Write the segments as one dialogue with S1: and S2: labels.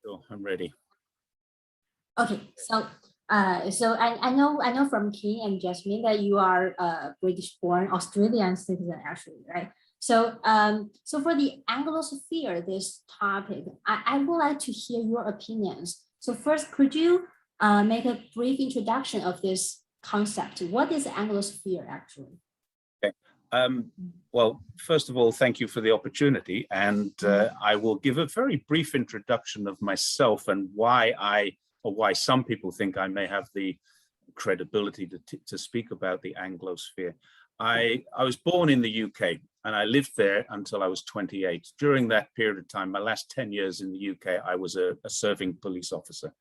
S1: Sure, I'm ready.
S2: Okay, so I know from King and Jasmine that you are British-born Australian citizen, actually, right? So for the Anglosphere, this topic, I would like to hear your opinions. So first, could you make a brief introduction of this concept? What is Anglosphere actually?
S1: Okay. Well, first of all, thank you for the opportunity, and I will give a very brief introduction of myself and why some people think I may have the credibility to speak about the Anglosphere. I was born in the UK and I lived there until I was 28. During that period of time, my last 10 years in the UK, I was a serving police officer.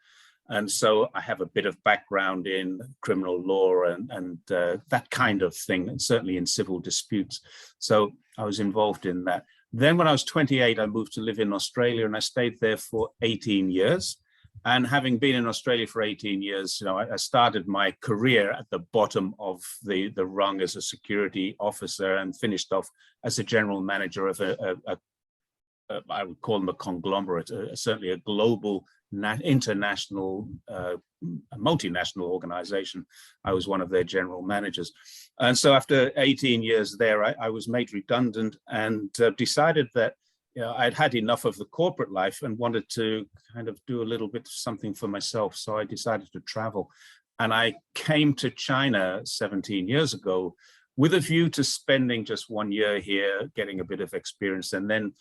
S1: And so I have a bit of background in criminal law and that kind of thing, and certainly in civil disputes. So I was involved in that. Then when I was 28, I moved to live in Australia and I stayed there for 18 years. And having been in Australia for 18 years, I started my career at the bottom of the rung as a security officer and finished off as a general manager of I would call them a conglomerate, certainly a global, international, multinational organization. I was one of their general managers. And so after 18 years there, I was made redundant and decided that I'd had enough of the corporate life and wanted to kind of do a little bit of something for myself. So I decided to travel. And I came to China 17 years ago with a view to spending just 1 year here, getting a bit of experience, and then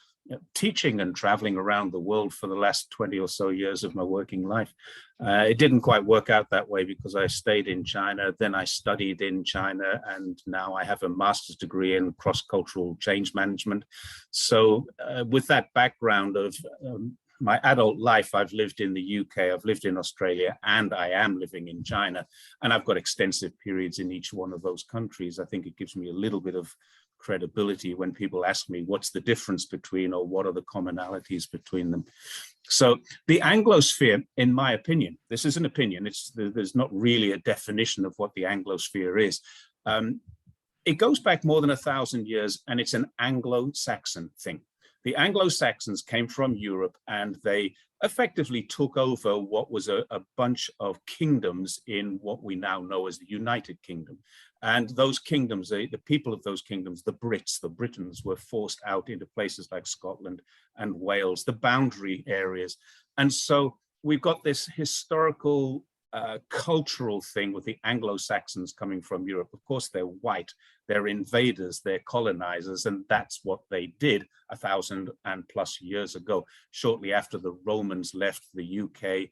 S1: teaching and traveling around the world for the last 20 or so years of my working life. It didn't quite work out that way because I stayed in China, then I studied in China, and now I have a master's degree in cross-cultural change management. So with that background of my adult life, I've lived in the UK, I've lived in Australia, and I am living in China. And I've got extensive periods in each one of those countries. I think it gives me a little bit of credibility when people ask me what's the difference between, or what are the commonalities between them. So the Anglosphere, in my opinion, this is an opinion, there's not really a definition of what the Anglosphere is. It goes back more than 1,000 years, and it's an Anglo-Saxon thing. The Anglo-Saxons came from Europe and they effectively took over what was a bunch of kingdoms in what we now know as the United Kingdom. And those kingdoms, the people of those kingdoms, the Britons, were forced out into places like Scotland and Wales, the boundary areas. And so we've got this historical cultural thing with the Anglo-Saxons coming from Europe. Of course, they're white, they're invaders, they're colonizers, and that's what they did 1,000 and plus years ago. Shortly after the Romans left the UK,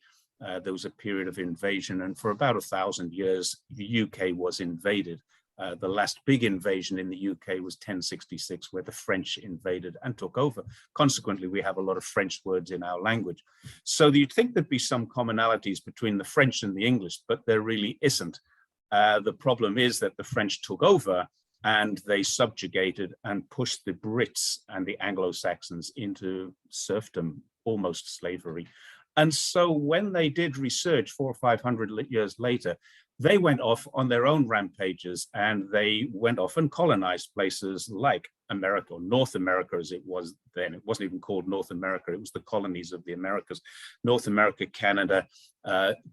S1: there was a period of invasion, and for about 1,000 years, the UK was invaded. The last big invasion in the UK was 1066, where the French invaded and took over. Consequently, we have a lot of French words in our language. So you'd think there'd be some commonalities between the French and the English, but there really isn't. The problem is that the French took over and they subjugated and pushed the Brits and the Anglo-Saxons into serfdom, almost slavery. And so when they did resurge 400 or 500 years later, they went off on their own rampages and they went off and colonized places like America, or North America as it was then. It wasn't even called North America, it was the colonies of the Americas. North America, Canada,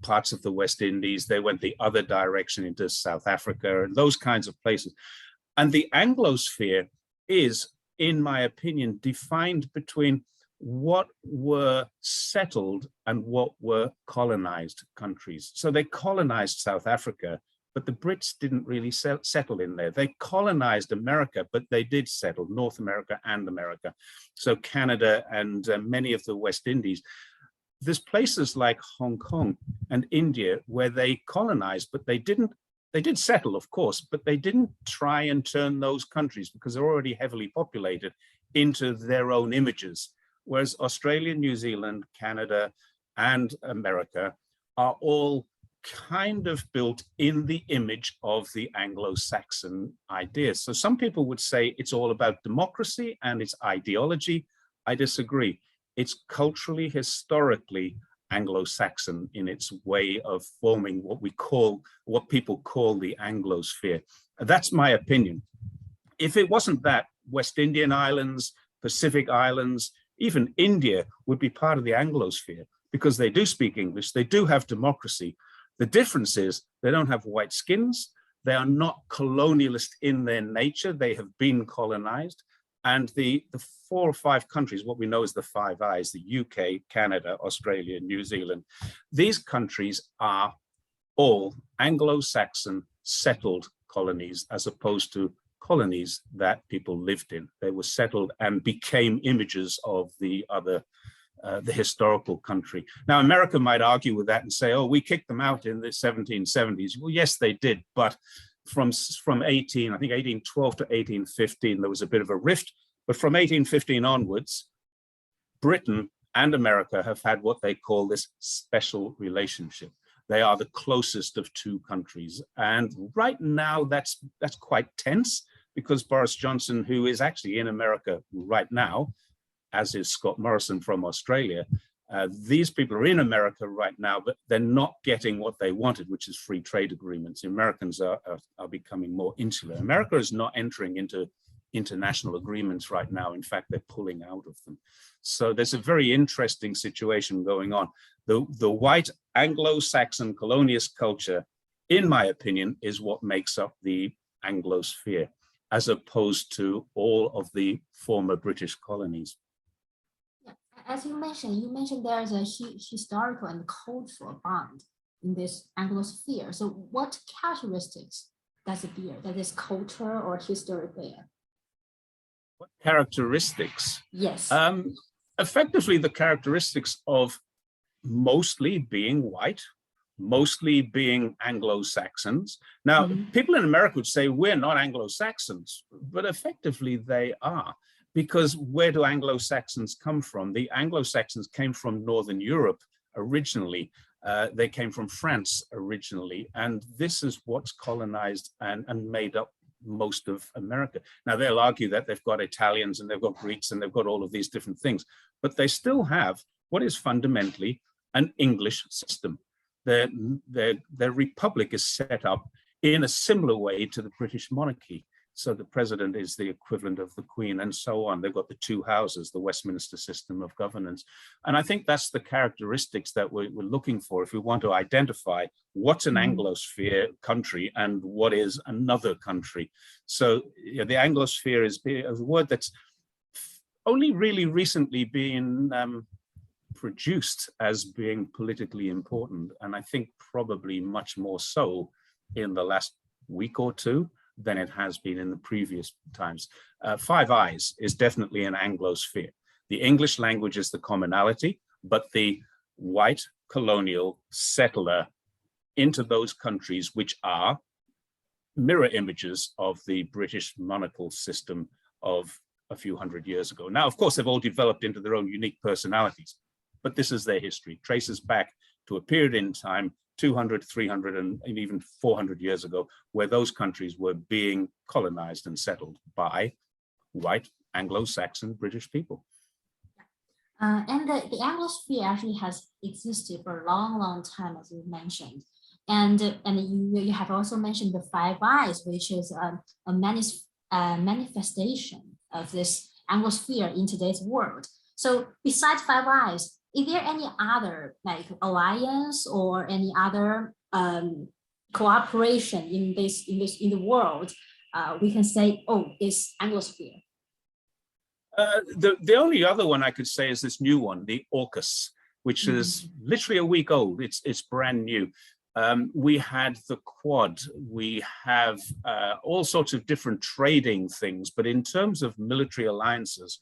S1: parts of the West Indies. They went the other direction into South Africa and those kinds of places. And the Anglosphere is, in my opinion, defined between what were settled and what were colonized countries. So they colonized South Africa, but the Brits didn't really settle in there. They colonized America, but they did settle North America and America. So Canada and many of the West Indies. There's places like Hong Kong and India where they colonized, but they did settle, of course, but they didn't try and turn those countries, because they're already heavily populated, into their own images. Whereas Australia, New Zealand, Canada, and America are all kind of built in the image of the Anglo-Saxon ideas. So some people would say it's all about democracy and its ideology. I disagree. It's culturally, historically Anglo-Saxon in its way of forming what people call the Anglosphere. That's my opinion. If it wasn't that, West Indian islands, Pacific islands, even India would be part of the Anglosphere, because they do speak English, they do have democracy. The difference is they don't have white skins, they are not colonialist in their nature, they have been colonized. And the 4 or 5 countries, what we know is the Five Eyes, the UK, Canada, Australia, New Zealand, these countries are all Anglo-Saxon settled colonies as opposed to colonies that people lived in. They were settled and became images of the other, the historical country. Now, America might argue with that and say, oh, we kicked them out in the 1770s. Well, yes, they did, but from 1812 to 1815, there was a bit of a rift, but from 1815 onwards, Britain and America have had what they call this special relationship. They are the closest of 2 countries. And right now that's quite tense because Boris Johnson, who is actually in America right now, as is Scott Morrison from Australia, these people are in America right now, but they're not getting what they wanted, which is free trade agreements. The Americans are becoming more insular. America is not entering into international agreements right now. In fact, they're pulling out of them. So there's a very interesting situation going on. The white Anglo-Saxon colonialist culture, in my opinion, is what makes up the Anglosphere, as opposed to all of the former British colonies.
S2: As you mentioned there is a historical and cultural bond in this Anglosphere. So what characteristics does it bear, that is culture or history bear?
S1: What characteristics?
S2: Yes.
S1: Effectively, the characteristics of mostly being white, mostly being Anglo-Saxons. Now, people in America would say we're not Anglo-Saxons, but effectively they are. Because where do Anglo-Saxons come from? The Anglo-Saxons came from Northern Europe originally. They came from France originally. And this is what's colonized and made up most of America. Now, they'll argue that they've got Italians and they've got Greeks and they've got all of these different things, but they still have what is fundamentally an English system. Their republic is set up in a similar way to the British monarchy. So the president is the equivalent of the Queen and so on. They've got the 2 houses, the Westminster system of governance. And I think that's the characteristics that we're looking for if we want to identify what's an Anglosphere country and what is another country. So the Anglosphere is a word that's only really recently been produced as being politically important. And I think probably much more so in the last week or 2 than it has been in the previous times. Five Eyes is definitely an Anglosphere. The English language is the commonality, but the white colonial settler into those countries, which are mirror images of the British monarchical system of a few hundred years ago. Now, of course, they've all developed into their own unique personalities, but this is their history, traces back to a period in time 200, 300, and even 400 years ago, where those countries were being colonized and settled by white Anglo-Saxon British people.
S2: And the Anglosphere actually has existed for a long, long time, as you mentioned. And you have also mentioned the Five Eyes, which is a manifestation of this Anglosphere in today's world. So besides Five Eyes, is there any other like alliance or any other cooperation in the world? We can say, oh, it's Anglosphere.
S1: The only other one I could say is this new one, the AUKUS, which is literally a week old. It's brand new. We had the Quad. We have all sorts of different trading things, but in terms of military alliances,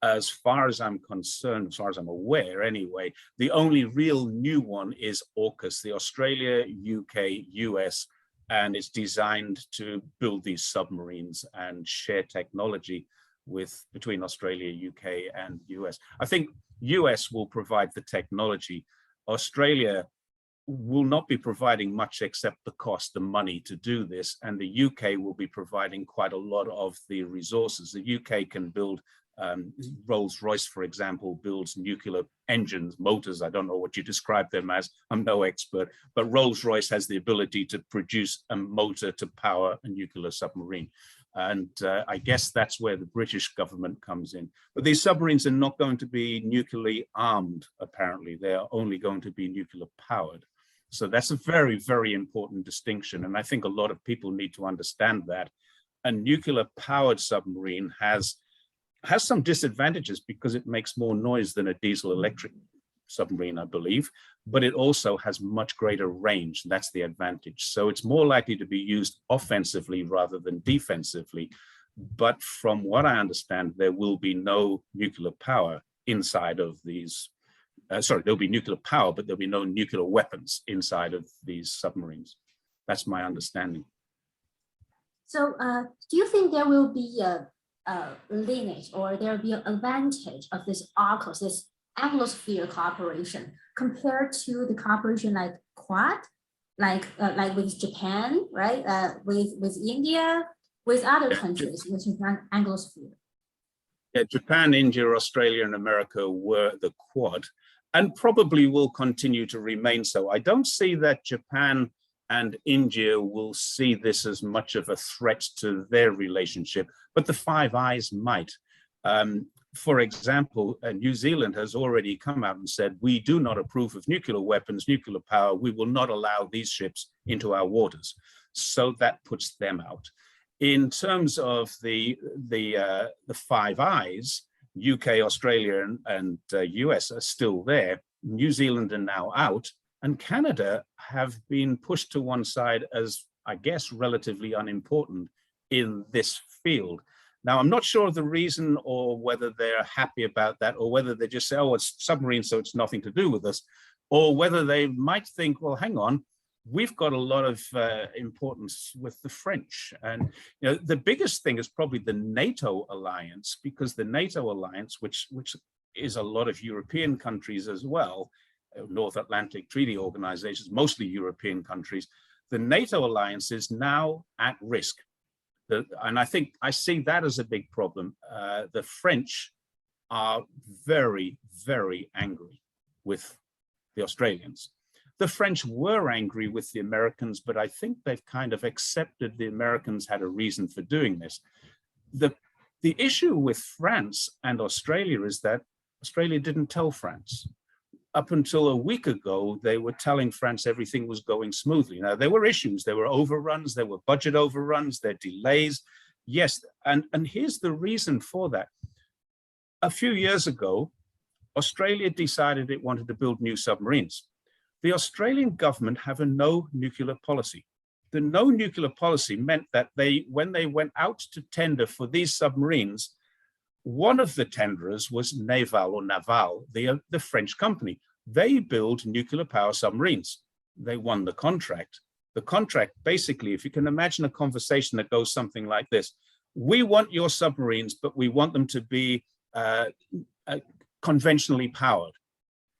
S1: as far as I'm concerned, as far as I'm aware anyway, the only real new one is AUKUS, the Australia, UK, US, and it's designed to build these submarines and share technology between Australia, UK, and US. I think US will provide the technology. Australia will not be providing much except the cost, the money to do this, and the UK will be providing quite a lot of the resources. The UK can build Rolls-Royce, for example, builds nuclear engines, motors. I don't know what you describe them as. I'm no expert, but Rolls-Royce has the ability to produce a motor to power a nuclear submarine. And I guess that's where the British government comes in. But these submarines are not going to be nuclearly armed, apparently. They are only going to be nuclear powered. So that's a very, very important distinction. And I think a lot of people need to understand that. A nuclear powered submarine has some disadvantages because it makes more noise than a diesel electric submarine, I believe, but it also has much greater range. That's the advantage. So it's more likely to be used offensively rather than defensively. But from what I understand, there will be no nuclear power inside of these. There'll be nuclear power, but there'll be no nuclear weapons inside of these submarines. That's my understanding.
S2: So do you think there will be a lineage, or there will be an advantage of this AUKUS, this Anglosphere cooperation, compared to the cooperation like Quad, like with Japan, right? With India, with other countries, which is not Anglosphere.
S1: Yeah, Japan, India, Australia, and America were the Quad, and probably will continue to remain so. I don't see that Japan and India will see this as much of a threat to their relationship, but the Five Eyes might. For example, New Zealand has already come out and said, we do not approve of nuclear weapons, nuclear power. We will not allow these ships into our waters. So that puts them out. In terms of the Five Eyes, UK, Australia, and US are still there. New Zealand are now out, and Canada have been pushed to one side as, I guess, relatively unimportant in this field. Now, I'm not sure of the reason, or whether they're happy about that, or whether they just say, oh, it's submarines, so it's nothing to do with us, or whether they might think, well, hang on, we've got a lot of importance with the French. And the biggest thing is probably the NATO alliance, because the NATO alliance, which is a lot of European countries as well, North Atlantic Treaty Organizations, mostly European countries, the NATO alliance is now at risk. And I think I see that as a big problem. The French are very, very angry with the Australians. The French were angry with the Americans, but I think they've kind of accepted the Americans had a reason for doing this. The issue with France and Australia is that Australia didn't tell France. Up until a week ago, they were telling France everything was going smoothly. Now, there were issues, there were overruns, there were budget overruns, there were delays. Yes, and here's the reason for that. A few years ago, Australia decided it wanted to build new submarines. The Australian government have a no nuclear policy. The no nuclear policy meant that when they went out to tender for these submarines, one of the tenderers was Naval, the French company. They build nuclear power submarines. They won the contract. The contract, basically, if you can imagine a conversation that goes something like this: we want your submarines, but we want them to be conventionally powered.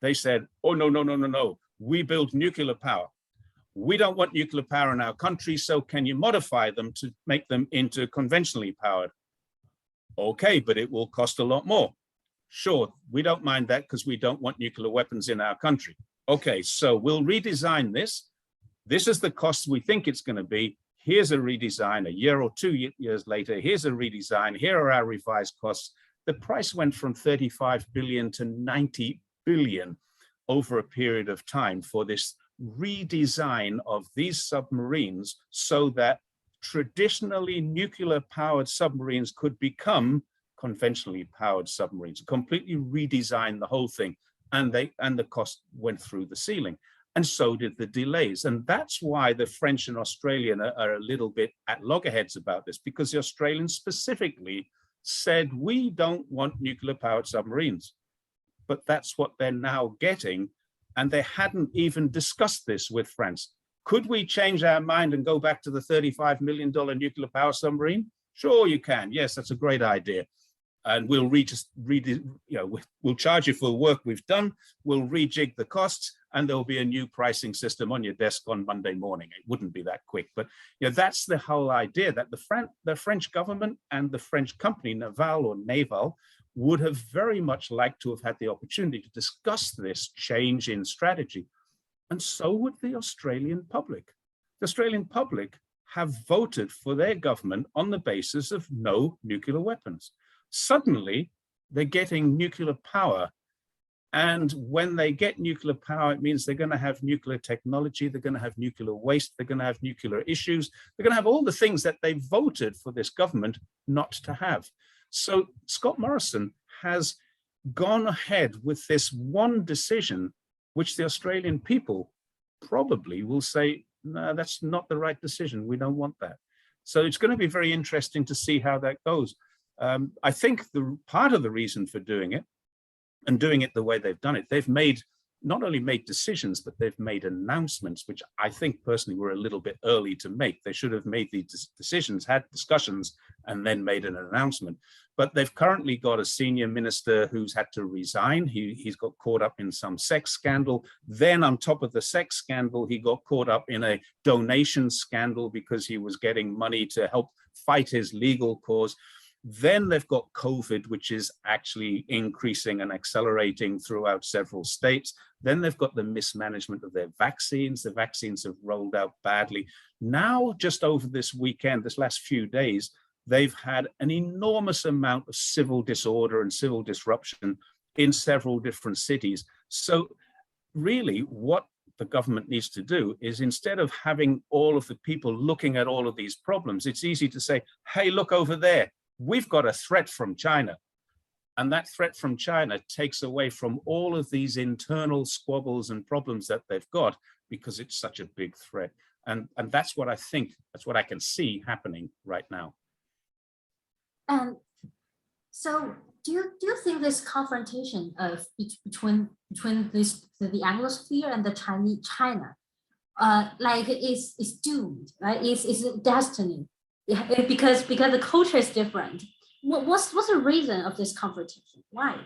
S1: They said, oh, no. We build nuclear power. We don't want nuclear power in our country, so can you modify them to make them into conventionally powered? Okay, but it will cost a lot more. Sure, we don't mind that because we don't want nuclear weapons in our country. Okay, so we'll redesign this. This is the cost we think it's going to be. Here's a redesign. A year or 2 years later, here's a redesign. Here are our revised costs. The price went from 35 billion to 90 billion over a period of time for this redesign of these submarines so that traditionally nuclear powered submarines could become conventionally powered submarines. Completely redesign the whole thing, and the cost went through the ceiling, and so did the delays. And that's why the French and Australian are a little bit at loggerheads about this, because the Australians specifically said, we don't want nuclear powered submarines. But that's what they're now getting, and they hadn't even discussed this with France. Could we change our mind and go back to the $35 million nuclear power submarine? Sure, you can. Yes, that's a great idea. And we'll we'll charge you for the work we've done. We'll rejig the costs, and there'll be a new pricing system on your desk on Monday morning. It wouldn't be that quick, but that's the whole idea, that the French government and the French company Naval would have very much liked to have had the opportunity to discuss this change in strategy. And so would the Australian public. The Australian public have voted for their government on the basis of no nuclear weapons. Suddenly, they're getting nuclear power. And when they get nuclear power, it means they're going to have nuclear technology, they're going to have nuclear waste, they're going to have nuclear issues, they're going to have all the things that they voted for this government not to have. So Scott Morrison has gone ahead with this one decision, which the Australian people probably will say, no, that's not the right decision. We don't want that. So it's going to be very interesting to see how that goes. I think the part of the reason for doing it, and doing it the way they've done it, they've not only made decisions, but they've made announcements, which I think personally were a little bit early to make. They should have made these decisions, had discussions, and then made an announcement. But they've currently got a senior minister who's had to resign. He's got caught up in some sex scandal. Then on top of the sex scandal, he got caught up in a donation scandal because he was getting money to help fight his legal cause. Then they've got COVID, which is actually increasing and accelerating throughout several states. Then they've got the mismanagement of their vaccines. The vaccines have rolled out badly. Now, just over this weekend, this last few days, they've had an enormous amount of civil disorder and civil disruption in several different cities. So really what the government needs to do is, instead of having all of the people looking at all of these problems, it's easy to say, hey, look over there. We've got a threat from China, and that threat from China takes away from all of these internal squabbles and problems that they've got, because it's such a big threat. And that's what I think, that's what I can see happening right now.
S2: So do you think this confrontation of between the Anglosphere and the China like is doomed, right? Is destiny? Yeah, because the culture is different. What's the reason of this confrontation? Why?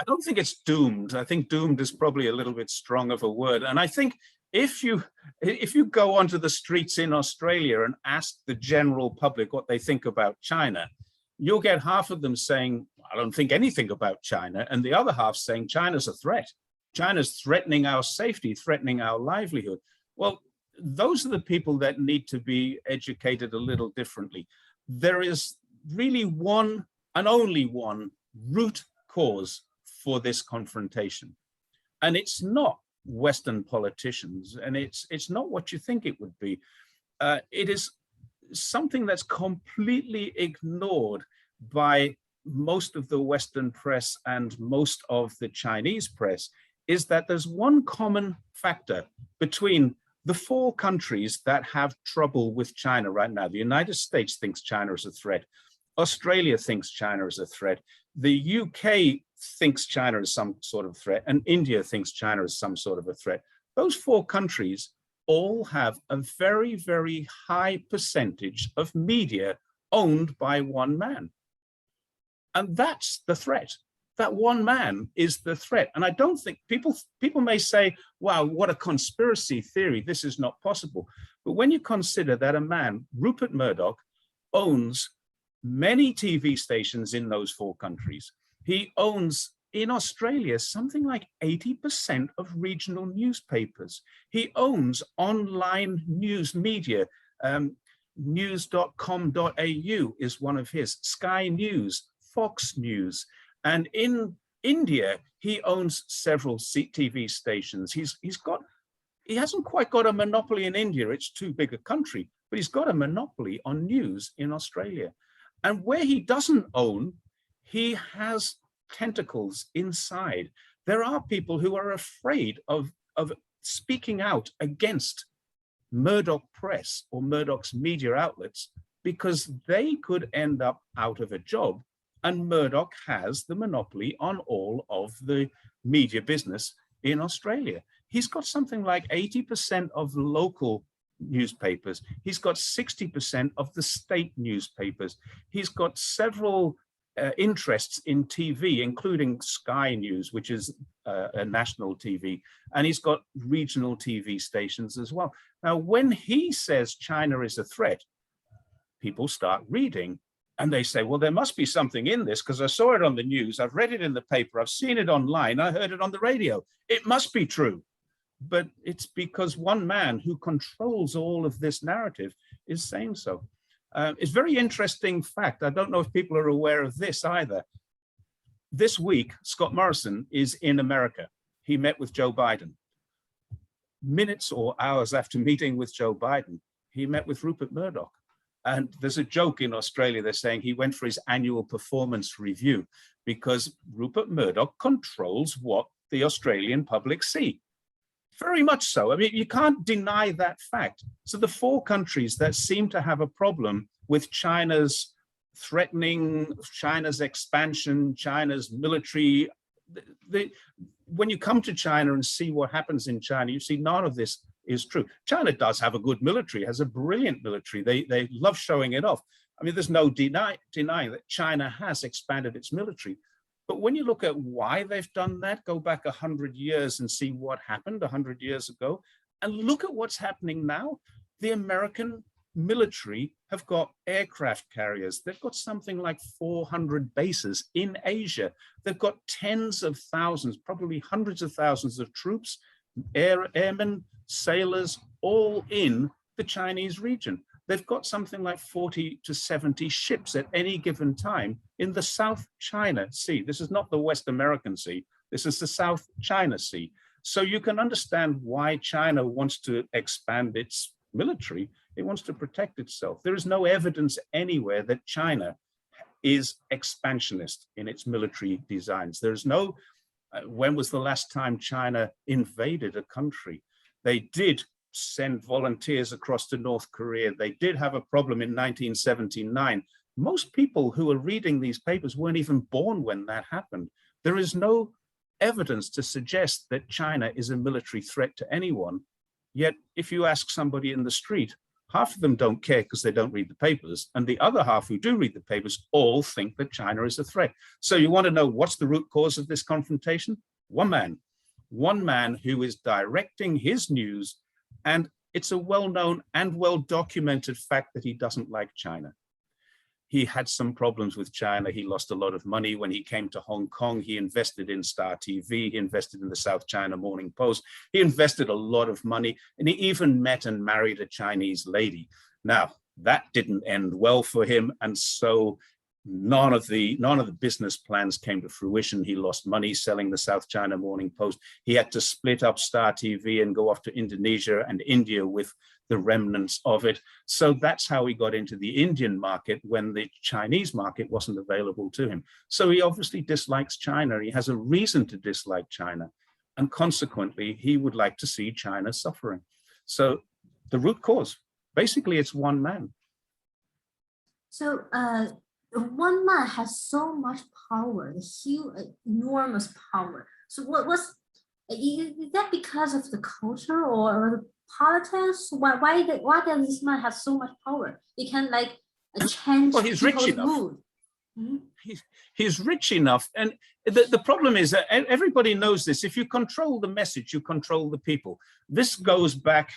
S1: I don't think it's doomed. I think doomed is probably a little bit strong of a word. And I think if you go onto the streets in Australia and ask the general public what they think about China, you'll get half of them saying, I don't think anything about China, and the other half saying China's a threat. China's threatening our safety, threatening our livelihood. Well, those are the people that need to be educated a little differently. There is really one and only one root cause for this confrontation. And it's not Western politicians, and it's not what you think it would be. It is something that's completely ignored by most of the Western press and most of the Chinese press, is that there's one common factor between the four countries that have trouble with China right now. The United States thinks China is a threat. Australia thinks China is a threat. The UK thinks China is some sort of threat, and India thinks China is some sort of a threat. Those four countries all have a very, very high percentage of media owned by one man. And that's the threat. That one man is the threat. And I don't think people may say, wow, what a conspiracy theory, this is not possible. But when you consider that a man, Rupert Murdoch, owns many TV stations in those four countries, he owns in Australia something like 80% of regional newspapers. He owns online news media. News.com.au is one of his, Sky News, Fox News. And in India, he owns several TV stations. He hasn't quite got a monopoly in India. It's too big a country, but he's got a monopoly on news in Australia. And where he doesn't own, he has tentacles inside. There are people who are afraid of speaking out against Murdoch Press or Murdoch's media outlets, because they could end up out of a job. And Murdoch has the monopoly on all of the media business in Australia. He's got something like 80% of local newspapers. He's got 60% of the state newspapers. He's got several interests in TV, including Sky News, which is a national TV. And he's got regional TV stations as well. Now, when he says China is a threat, people start reading. And they say, well, there must be something in this, because I saw it on the news, I've read it in the paper, I've seen it online, I heard it on the radio. It must be true. but it's because one man who controls all of this narrative is saying so. It's a very interesting fact. I don't know if people are aware of this either. This week, Scott Morrison is in America. He met with Joe Biden. Minutes or hours after meeting with Joe Biden, he met with Rupert Murdoch. And there's a joke in Australia, they're saying he went for his annual performance review because Rupert Murdoch controls what the Australian public see. Very much so. I mean, you can't deny that fact. So the four countries that seem to have a problem with China's threatening, China's expansion, China's military, when you come to China and see what happens in China, you see none of this is true. China does have a good military, has a brilliant military. They love showing it off. I mean, there's no denying that China has expanded its military. But when you look at why they've done that, go back 100 years and see what happened 100 years ago, and look at what's happening now. The American military have got aircraft carriers. They've got something like 400 bases in Asia. They've got tens of thousands, probably hundreds of thousands of troops, airmen, sailors, all in the Chinese region. They've got something like 40 to 70 ships at any given time in the South China Sea. This is not the West American Sea. This is the South China Sea. So you can understand why China wants to expand its military. It wants to protect itself. There is no evidence anywhere that China is expansionist in its military designs. There's no, when was the last time China invaded a country? They did send volunteers across to North Korea. They did have a problem in 1979. Most people who are reading these papers weren't even born when that happened. There is no evidence to suggest that China is a military threat to anyone. Yet if you ask somebody in the street, half of them don't care because they don't read the papers, and the other half who do read the papers all think that China is a threat. So you want to know what's the root cause of this confrontation? One man who is directing his news, and it's a well-known and well-documented fact that he doesn't like China. He had some problems with China. He lost a lot of money when he came to Hong Kong. He invested in Star TV. He invested in the South China Morning Post. He invested a lot of money, and he even met and married a Chinese lady. Now, that didn't end well for him, and so none of the business plans came to fruition. He lost money selling the South China Morning Post. He had to split up Star TV and go off to Indonesia and India with the remnants of it. So that's how he got into the Indian market when the Chinese market wasn't available to him. So he obviously dislikes China. He has a reason to dislike China. And consequently, he would like to see China suffering. So the root cause, basically it's one man.
S2: So one man has so much power, huge, enormous power. So is that because of the culture or the politics? Why does this man have so much power? He can like change people's mood. Mm-hmm.
S1: He's rich enough, and the problem is that everybody knows this. If you control the message, you control the people. This goes back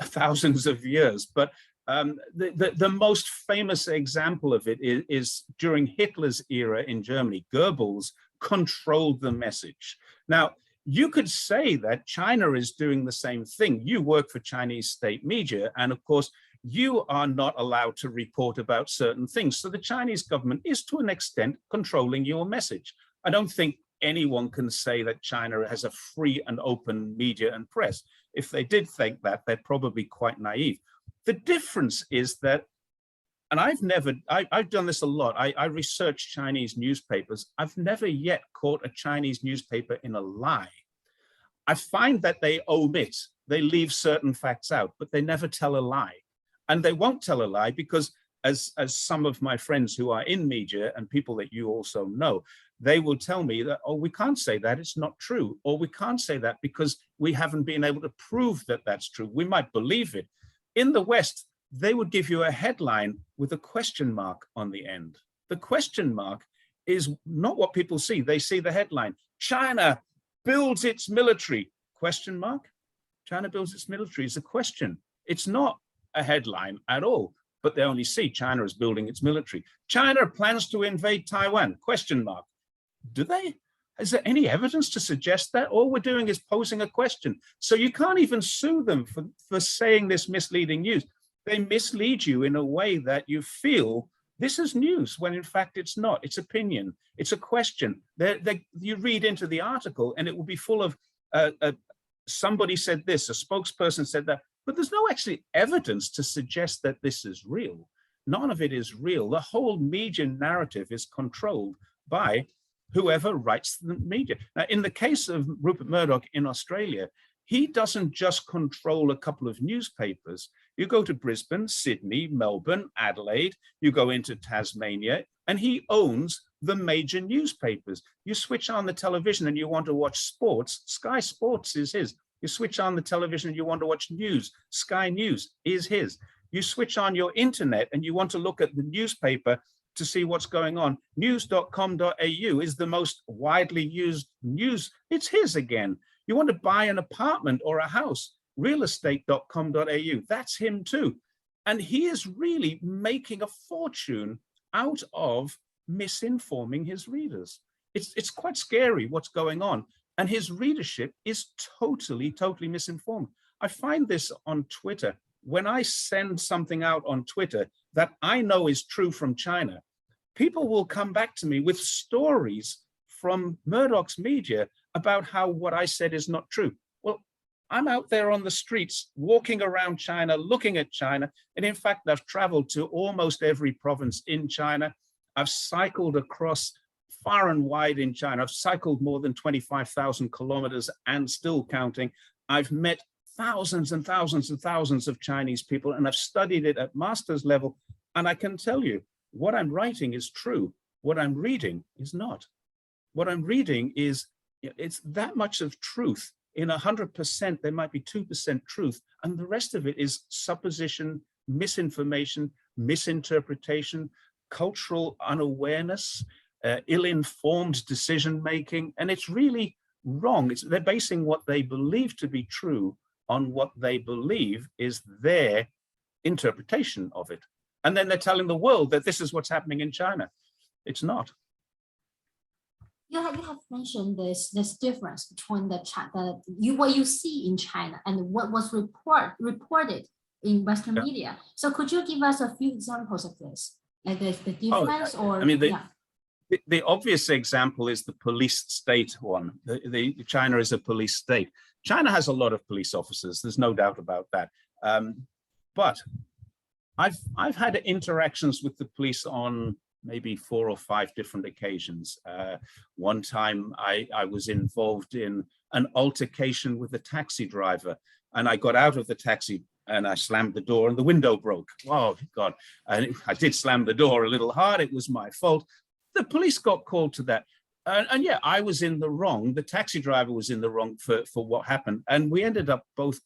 S1: thousands of years, but the most famous example of it is during Hitler's era in Germany. Goebbels controlled the message. Now, you could say that China is doing the same thing. You work for Chinese state media, and of course, you are not allowed to report about certain things. So the Chinese government is to an extent controlling your message. I don't think anyone can say that China has a free and open media and press. If they did think that, they're probably quite naive. The difference is that, and I've done this a lot. I research Chinese newspapers. I've never yet caught a Chinese newspaper in a lie. I find that they omit, they leave certain facts out, but they never tell a lie. And they won't tell a lie because as some of my friends who are in media and people that you also know, they will tell me that, oh, we can't say that, it's not true. Or we can't say that because we haven't been able to prove that that's true. We might believe it. In the West, they would give you a headline with a question mark on the end. The question mark is not what people see. They see the headline, China builds its military, question mark. China builds its military is a question. It's not a headline at all, but they only see China is building its military. China plans to invade Taiwan, question mark. Do they? Is there any evidence to suggest that? All we're doing is posing a question. So you can't even sue them for saying this misleading news. They mislead you in a way that you feel this is news, when in fact it's not. It's opinion. It's a question. You read into the article and it will be full of somebody said this, a spokesperson said that, but there's no actually evidence to suggest that this is real. None of it is real. The whole media narrative is controlled by whoever writes the media. Now, in the case of Rupert Murdoch in Australia, he doesn't just control a couple of newspapers. You go to Brisbane, Sydney, Melbourne, Adelaide, you go into Tasmania, and he owns the major newspapers. You switch on the television and you want to watch sports, Sky Sports is his. You switch on the television and you want to watch news, Sky News is his. You switch on your internet and you want to look at the newspaper to see what's going on. News.com.au is the most widely used news. It's his again. You want to buy an apartment or a house, realestate.com.au, that's him too. And he is really making a fortune out of misinforming his readers. It's quite scary what's going on. And his readership is totally misinformed. I find this on Twitter. When I send something out on Twitter that I know is true from China, people will come back to me with stories from Murdoch's media about how what I said is not true. Well, I'm out there on the streets, walking around China, looking at China. And in fact, I've traveled to almost every province in China. I've cycled across far and wide in China. I've cycled more than 25,000 kilometers and still counting. I've met thousands and thousands and thousands of Chinese people, and I've studied it at master's level. And I can tell you, what I'm writing is true. What I'm reading is not. What I'm reading is, it's that much of truth. In 100%, there might be 2% truth, and the rest of it is supposition, misinformation, misinterpretation, cultural unawareness, ill-informed decision-making, and it's really wrong. They're basing what they believe to be true on what they believe is their interpretation of it. And then they're telling the world that this is what's happening in China. It's not.
S2: You have mentioned this difference between what you see in China and what was reported in Western media. So could you give us a few examples of this, like the difference?
S1: I mean, the obvious example is the police state one. China is a police state. China has a lot of police officers. There's no doubt about that. But I've had interactions with the police on maybe 4 or 5 different occasions. One time I was involved in an altercation with a taxi driver, and I got out of the taxi and I slammed the door and the window broke. Oh God, and I did slam the door a little hard. It was my fault. The police got called to that. And yeah, I was in the wrong. The taxi driver was in the wrong for what happened. And we ended up both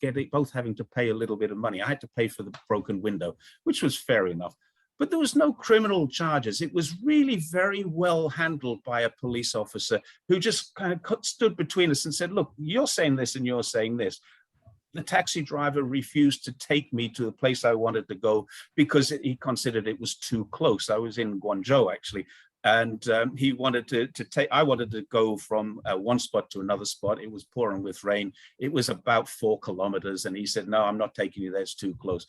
S1: having to pay a little bit of money. I had to pay for the broken window, which was fair enough. But there was no criminal charges. It was really very well handled by a police officer who just kind of stood between us and said, look, you're saying this and you're saying this. The taxi driver refused to take me to the place I wanted to go because he considered it was too close. I was in Guangzhou, actually. And he wanted I wanted to go from one spot to another spot. It was pouring with rain. It was about 4 kilometers. And he said, no, I'm not taking you there. It's too close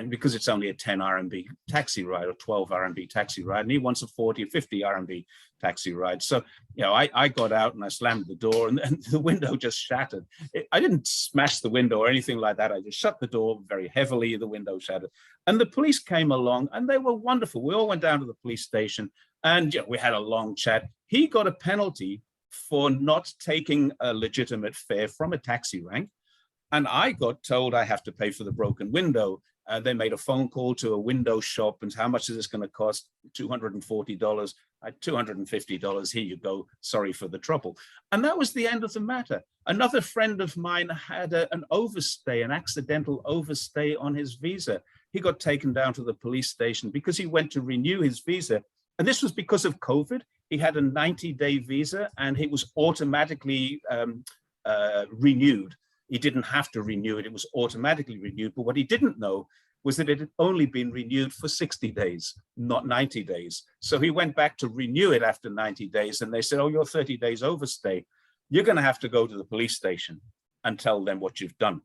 S1: because it's only a 10 RMB taxi ride or 12 RMB taxi ride. And he wants a 40 or 50 RMB taxi ride. So, you know, I got out and I slammed the door and the window just shattered. I didn't smash the window or anything like that. I just shut the door very heavily. The window shattered. And the police came along and they were wonderful. We all went down to the police station. And yeah, we had a long chat. He got a penalty for not taking a legitimate fare from a taxi rank. And I got told I have to pay for the broken window. They made a phone call to a window shop and how much is this going to cost? $240. $250. Here you go. Sorry for the trouble. And that was the end of the matter. Another friend of mine had an overstay, an accidental overstay on his visa. He got taken down to the police station because he went to renew his visa. And this was because of COVID. He had a 90-day visa and it was automatically renewed. He didn't have to renew it. It was automatically renewed. But what he didn't know was that it had only been renewed for 60 days, not 90 days. So he went back to renew it after 90 days, and they said, oh, you're 30 days overstay. You're going to have to go to the police station and tell them what you've done.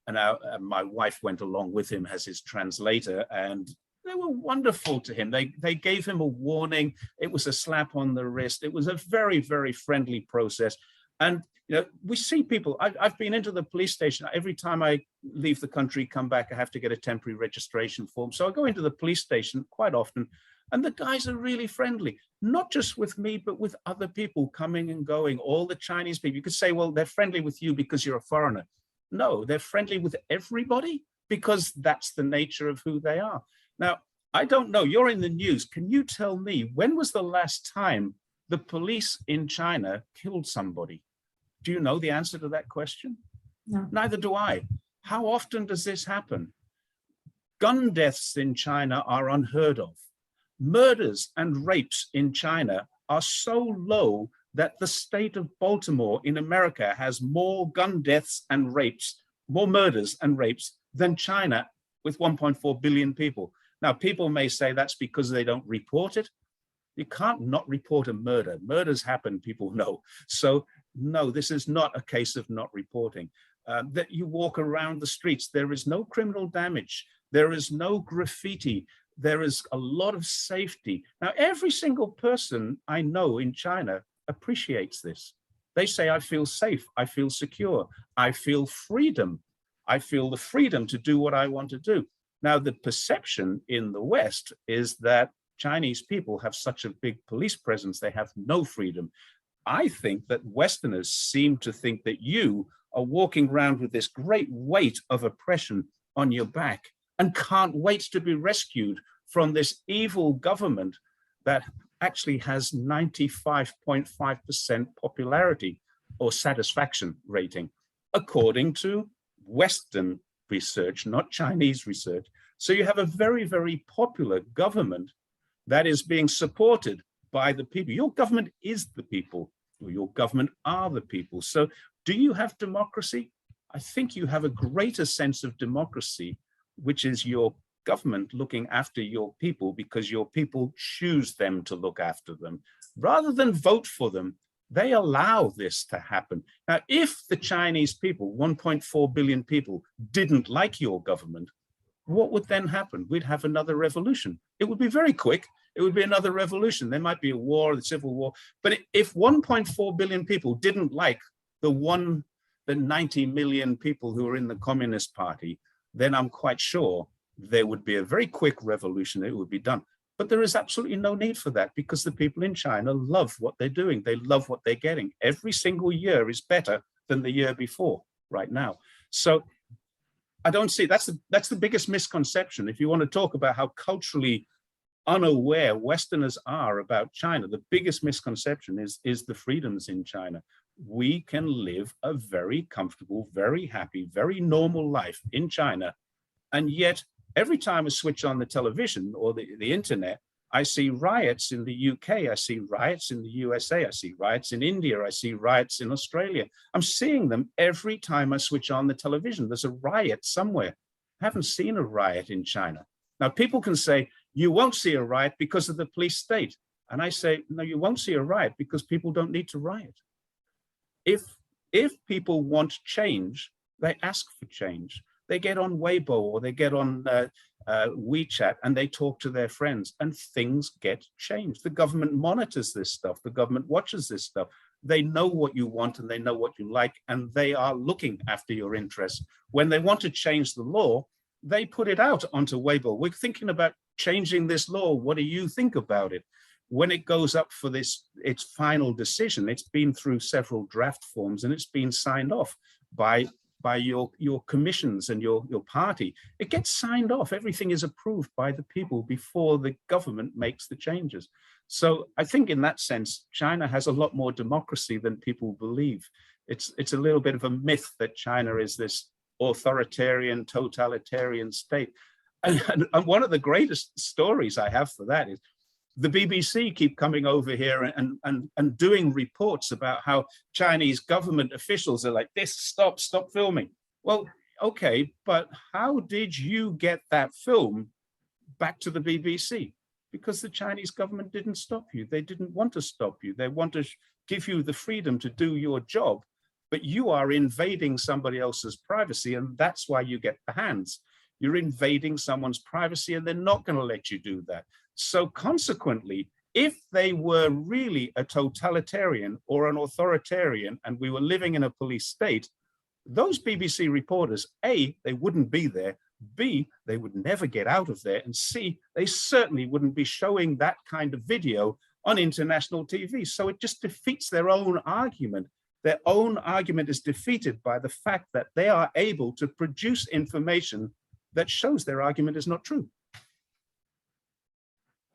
S1: And my wife went along with him as his translator, and they were wonderful to him. They gave him a warning. It was a slap on the wrist. It was a very, very friendly process. And you know, we see people, I've been into the police station. Every time I leave the country, come back, I have to get a temporary registration form. So I go into the police station quite often, and the guys are really friendly, not just with me, but with other people coming and going, all the Chinese people. You could say, well, they're friendly with you because you're a foreigner. No, they're friendly with everybody because that's the nature of who they are. Now, I don't know, you're in the news. Can you tell me, when was the last time the police in China killed somebody? Do you know the answer to that question?
S2: No.
S1: Neither do I. How often does this happen? Gun deaths in China are unheard of. Murders and rapes in China are so low that the state of Baltimore in America has more gun deaths and rapes, more murders and rapes than China with 1.4 billion people. Now, people may say that's because they don't report it. You can't not report a murder. Murders happen, people know. So no, this is not a case of not reporting. That you walk around the streets, there is no criminal damage. There is no graffiti. There is a lot of safety. Now, every single person I know in China appreciates this. They say, I feel safe, I feel secure, I feel freedom. I feel the freedom to do what I want to do. Now, the perception in the West is that Chinese people have such a big police presence, they have no freedom. I think that Westerners seem to think that you are walking around with this great weight of oppression on your back and can't wait to be rescued from this evil government that actually has 95.5% popularity or satisfaction rating, according to Western research, not Chinese research. So you have a very, very popular government that is being supported by the people. Your government is the people, or your government are the people. So do you have democracy? I think you have a greater sense of democracy, which is your government looking after your people because your people choose them to look after them. Rather than vote for them, they allow this to happen. Now, if the Chinese people, 1.4 billion people, didn't like your government, what would then happen? We'd have another revolution. It would be very quick. It would be another revolution. There might be a war, the civil war. But if 1.4 billion people didn't like the 90 million people who are in the Communist Party, then I'm quite sure there would be a very quick revolution. It would be done. But there is absolutely no need for that because the people in China love what they're doing. They love what they're getting. Every single year is better than the year before right now. So I don't see, that's the biggest misconception. If you want to talk about how culturally unaware Westerners are about China, the biggest misconception is the freedoms in China. We can live a very comfortable, very happy, very normal life in China. And yet every time I switch on the television or the internet, I see riots in the UK, I see riots in the USA, I see riots in India, I see riots in Australia. I'm seeing them every time I switch on the television. There's a riot somewhere. I haven't seen a riot in China. Now, people can say, you won't see a riot because of the police state. And I say, no, you won't see a riot because people don't need to riot. If people want change, they ask for change. They get on Weibo or they get on WeChat and they talk to their friends and things get changed. The government monitors this stuff. The government watches this stuff. They know what you want and they know what you like, and they are looking after your interests. When they want to change the law, they put it out onto Weibo. We're thinking about changing this law. What do you think about it? When it goes up for its final decision, it's been through several draft forms and it's been signed off by your commissions and your party. It gets signed off. Everything is approved by the people before the government makes the changes. So I think in that sense, China has a lot more democracy than people believe. It's a little bit of a myth that China is this authoritarian, totalitarian state. And one of the greatest stories I have for that is the BBC keep coming over here and doing reports about how Chinese government officials are like, this, stop filming. Well, okay, but how did you get that film back to the BBC? Because the Chinese government didn't stop you. They didn't want to stop you. They want to give you the freedom to do your job, but you are invading somebody else's privacy, and that's why you get the hands. You're invading someone's privacy, and they're not going to let you do that. So consequently, if they were really a totalitarian or an authoritarian, and we were living in a police state, those BBC reporters, A, they wouldn't be there, B, they would never get out of there, and C, they certainly wouldn't be showing that kind of video on international TV. So it just defeats their own argument. Their own argument is defeated by the fact that they are able to produce information that shows their argument is not true.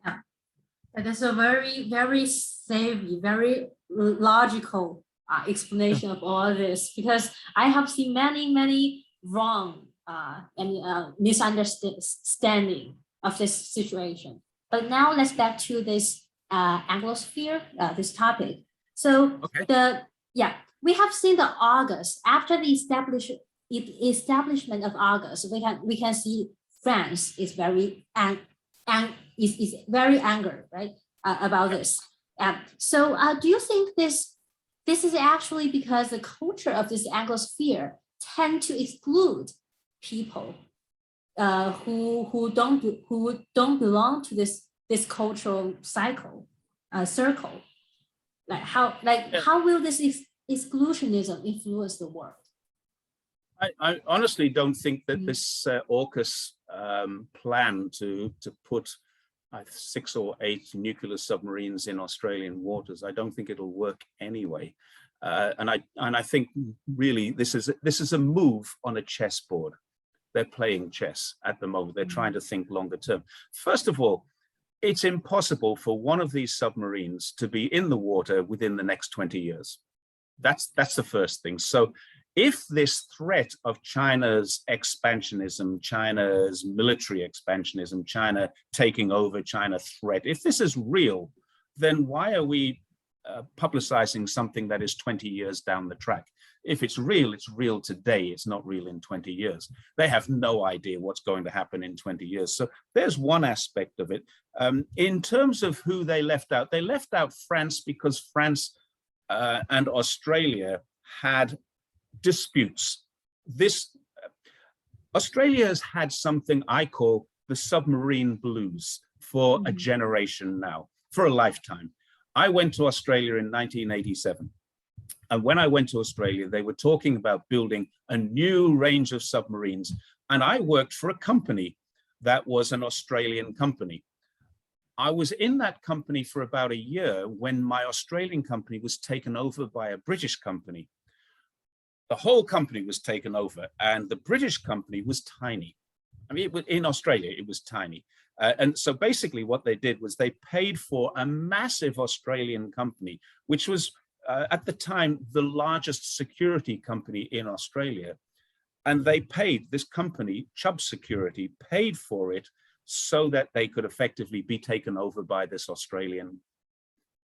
S2: Yeah, that is a very, very savvy, very logical explanation of all this, because I have seen many wrong and misunderstanding of this situation. But now let's back to this Anglosphere, this topic. So we have seen the AUKUS. After the establishment of AUKUS, we can see France is very very angry, right, about this. So do you think this is actually because the culture of this Anglosphere tend to exclude people who don't belong to this cultural circle? How will this exclusionism influence the world?
S1: I honestly don't think that this AUKUS plan to put 6 or 8 nuclear submarines in Australian waters, I don't think it'll work anyway. And I think really this is a move on a chessboard. They're playing chess at the moment. They're trying to think longer term. First of all, it's impossible for one of these submarines to be in the water within the next 20 years. That's the first thing. So if this threat of China's expansionism, China's military expansionism, China taking over, China threat, if this is real, then why are we publicizing something that is 20 years down the track? If it's real today, it's not real in 20 years. They have no idea what's going to happen in 20 years. So there's one aspect of it. In terms of who they left out France because France and Australia had disputes. Australia has had something I call the submarine blues for a generation now, for a lifetime. I went to Australia in 1987. And when I went to Australia, they were talking about building a new range of submarines. And I worked for a company that was an Australian company. I was in that company for about a year when my Australian company was taken over by a British company. The whole company was taken over, and the British company was tiny. I mean, in Australia, it was tiny. And so basically what they did was they paid for a massive Australian company, which was at the time the largest security company in Australia. And they paid, this company, Chubb Security, paid for it so that they could effectively be taken over by this Australian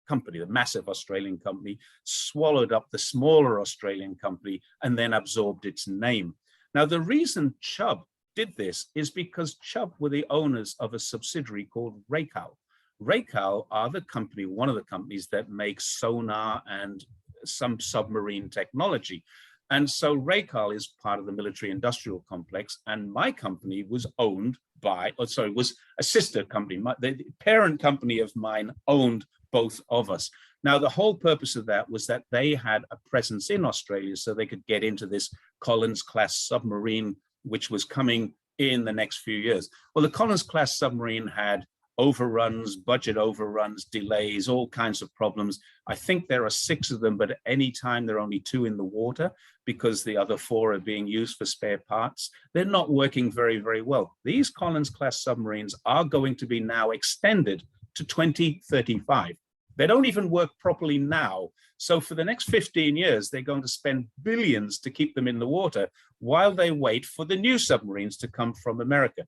S1: company, the massive Australian company, swallowed up the smaller Australian company and then absorbed its name. Now, the reason Chubb did this is because Chubb were the owners of a subsidiary called Racal. Racal are the company, one of the companies that makes sonar and some submarine technology. And so Racal is part of the military industrial complex, and my company was owned by, was a sister company. The parent company of mine owned both of us. Now, the whole purpose of that was that they had a presence in Australia so they could get into this Collins-class submarine, which was coming in the next few years. Well, the Collins-class submarine had overruns, budget overruns, delays, all kinds of problems. I think there are 6 of them, but at any time there are only 2 in the water because the other 4 are being used for spare parts. They're not working very, very well. These Collins-class submarines are going to be now extended to 2035. They don't even work properly now. So for the next 15 years, they're going to spend billions to keep them in the water while they wait for the new submarines to come from America.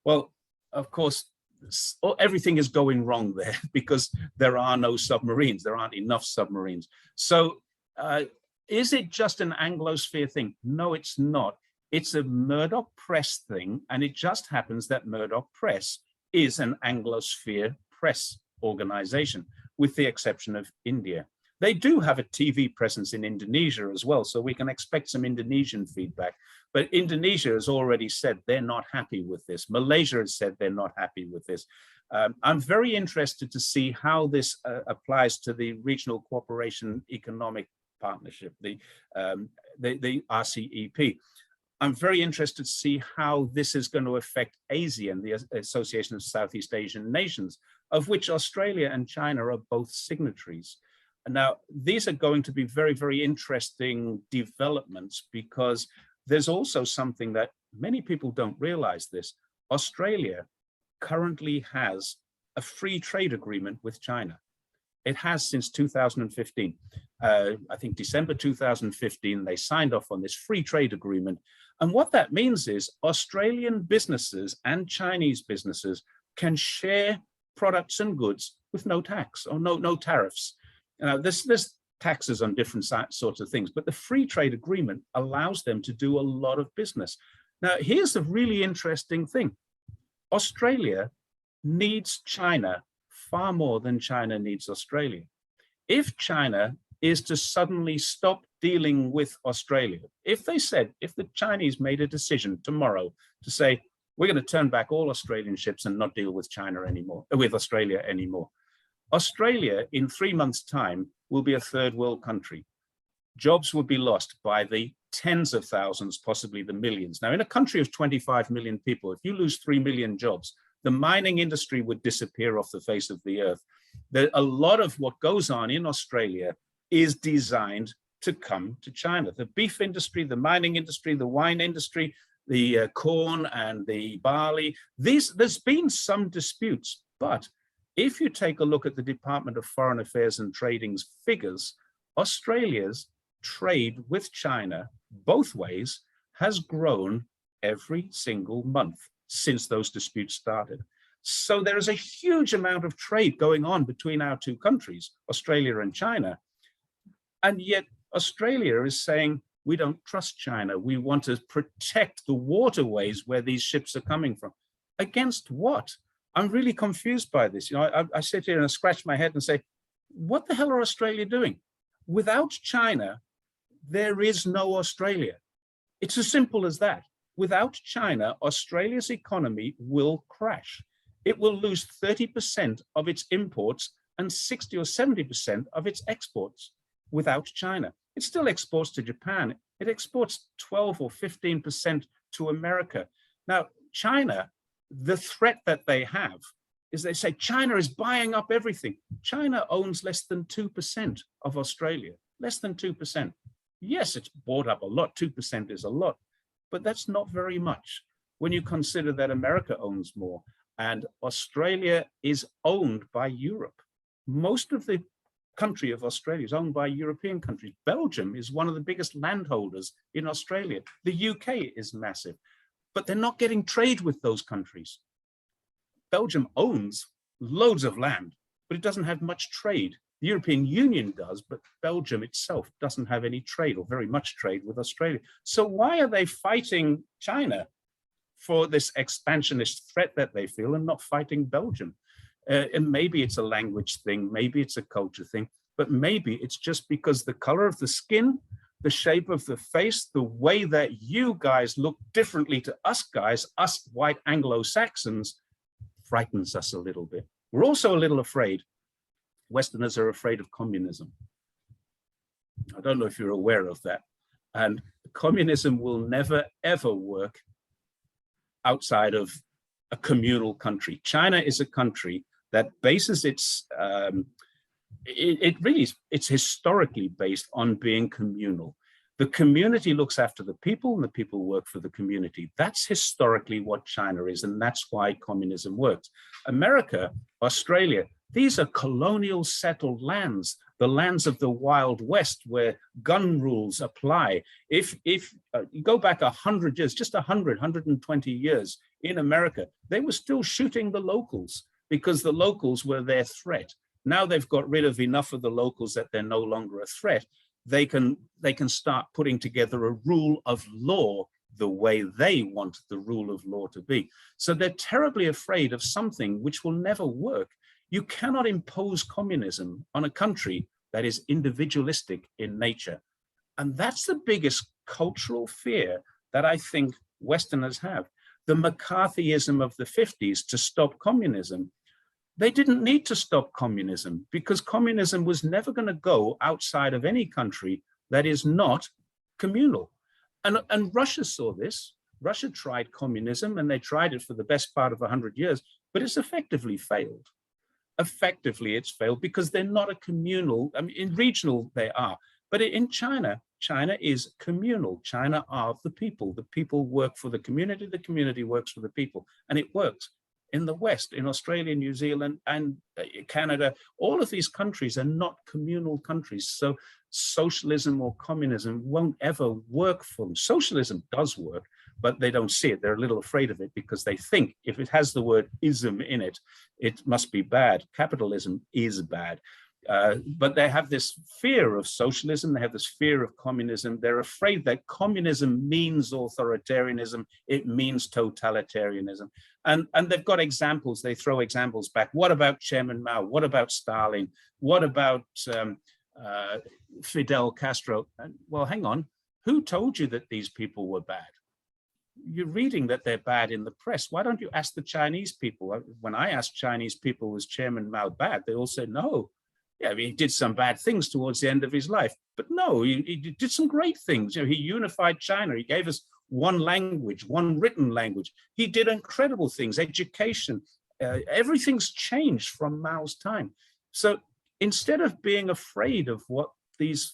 S1: Well, of course, everything is going wrong there because there are no submarines. There aren't enough submarines. So is it just an Anglosphere thing? No, it's not. It's a Murdoch Press thing, and it just happens that Murdoch Press is an Anglosphere press organization, with the exception of India. They do have a TV presence in Indonesia as well, so we can expect some Indonesian feedback. But Indonesia has already said they're not happy with this. Malaysia has said they're not happy with this. I'm very interested to see how this applies to the Regional Cooperation Economic Partnership, the RCEP. I'm very interested to see how this is going to affect ASEAN, the Association of Southeast Asian Nations, of which Australia and China are both signatories. Now, these are going to be very, very interesting developments, because there's also something that many people don't realize this. Australia currently has a free trade agreement with China. It has since 2015. I think December 2015, they signed off on this free trade agreement. And what that means is Australian businesses and Chinese businesses can share products and goods with no tax or no tariffs. There's taxes on different sorts of things, but the free trade agreement allows them to do a lot of business. Now, here's the really interesting thing. Australia needs China far more than China needs Australia. If China is to suddenly stop dealing with Australia, if the Chinese made a decision tomorrow to say, we're going to turn back all Australian ships and not deal with China anymore, with Australia anymore, Australia in 3 months' time will be a third world country. Jobs would be lost by the tens of thousands, possibly the millions. Now, in a country of 25 million people, if you lose 3 million jobs, the mining industry would disappear off the face of the earth. A lot of what goes on in Australia is designed to come to China. The beef industry, the mining industry, the wine industry, the corn and the barley, there's been some disputes, but if you take a look at the Department of Foreign Affairs and Trading's figures, Australia's trade with China, both ways, has grown every single month since those disputes started. So there is a huge amount of trade going on between our two countries, Australia and China. And yet Australia is saying, we don't trust China. We want to protect the waterways where these ships are coming from. Against what? I'm really confused by this. You know, I sit here and I scratch my head and say, what the hell are Australia doing? Without China, there is no Australia. It's as simple as that. Without China, Australia's economy will crash. It will lose 30% of its imports and 60 or 70% of its exports without China. It still exports to Japan. It exports 12 or 15% to America. Now, China, the threat that they have is they say China is buying up everything. China owns less than 2% of Australia, less than 2%. Yes, it's bought up a lot. 2% is a lot, but that's not very much when you consider that America owns more and Australia is owned by Europe. Most of the country of Australia is owned by European countries. Belgium is one of the biggest landholders in Australia. The UK is massive, but they're not getting trade with those countries. Belgium owns loads of land, but it doesn't have much trade. The European Union does, but Belgium itself doesn't have any trade or very much trade with Australia. So why are they fighting China for this expansionist threat that they feel and not fighting Belgium? And maybe it's a language thing, maybe it's a culture thing, but maybe it's just because the color of the skin, the shape of the face, the way that you guys look differently to us guys, us white Anglo-Saxons, frightens us a little bit. We're also a little afraid. Westerners are afraid of communism. I don't know if you're aware of that. And communism will never, ever work outside of a communal country. China is a country that bases its, it's historically based on being communal. The community looks after the people and the people work for the community. That's historically what China is, and that's why communism works. America, Australia, these are colonial settled lands, the lands of the Wild West where gun rules apply. If you go back 100 years, just 120 years in America, they were still shooting the locals because the locals were their threat. Now they've got rid of enough of the locals that they're no longer a threat. They can start putting together a rule of law the way they want the rule of law to be. So they're terribly afraid of something which will never work. You cannot impose communism on a country that is individualistic in nature. And that's the biggest cultural fear that I think Westerners have. The McCarthyism of the 50s to stop communism. They didn't need to stop communism because communism was never going to go outside of any country that is not communal. And Russia saw this. Russia tried communism and they tried it for the best part of 100 years, but it's effectively failed. Effectively, it's failed because they're not a communal, I mean, in regional they are, but in China, China is communal. China are the people work for the community works for the people, and it works. In the West, in Australia, New Zealand, and Canada, all of these countries are not communal countries. So socialism or communism won't ever work for them. Socialism does work, but they don't see it. They're a little afraid of it because they think if it has the word ism in it, it must be bad. Capitalism is bad. But they have this fear of socialism. They have this fear of communism. They're afraid that communism means authoritarianism. It means totalitarianism. And they've got examples. They throw examples back. What about Chairman Mao? What about Stalin? What about Fidel Castro? And, well, hang on. Who told you that these people were bad? You're reading that they're bad in the press. Why don't you ask the Chinese people? When I asked Chinese people, was Chairman Mao bad? They all said no. Yeah, I mean, he did some bad things towards the end of his life, but no, he did some great things. You know, he unified China. He gave us one language, one written language. He did incredible things, education. Everything's changed from Mao's time. So instead of being afraid of what these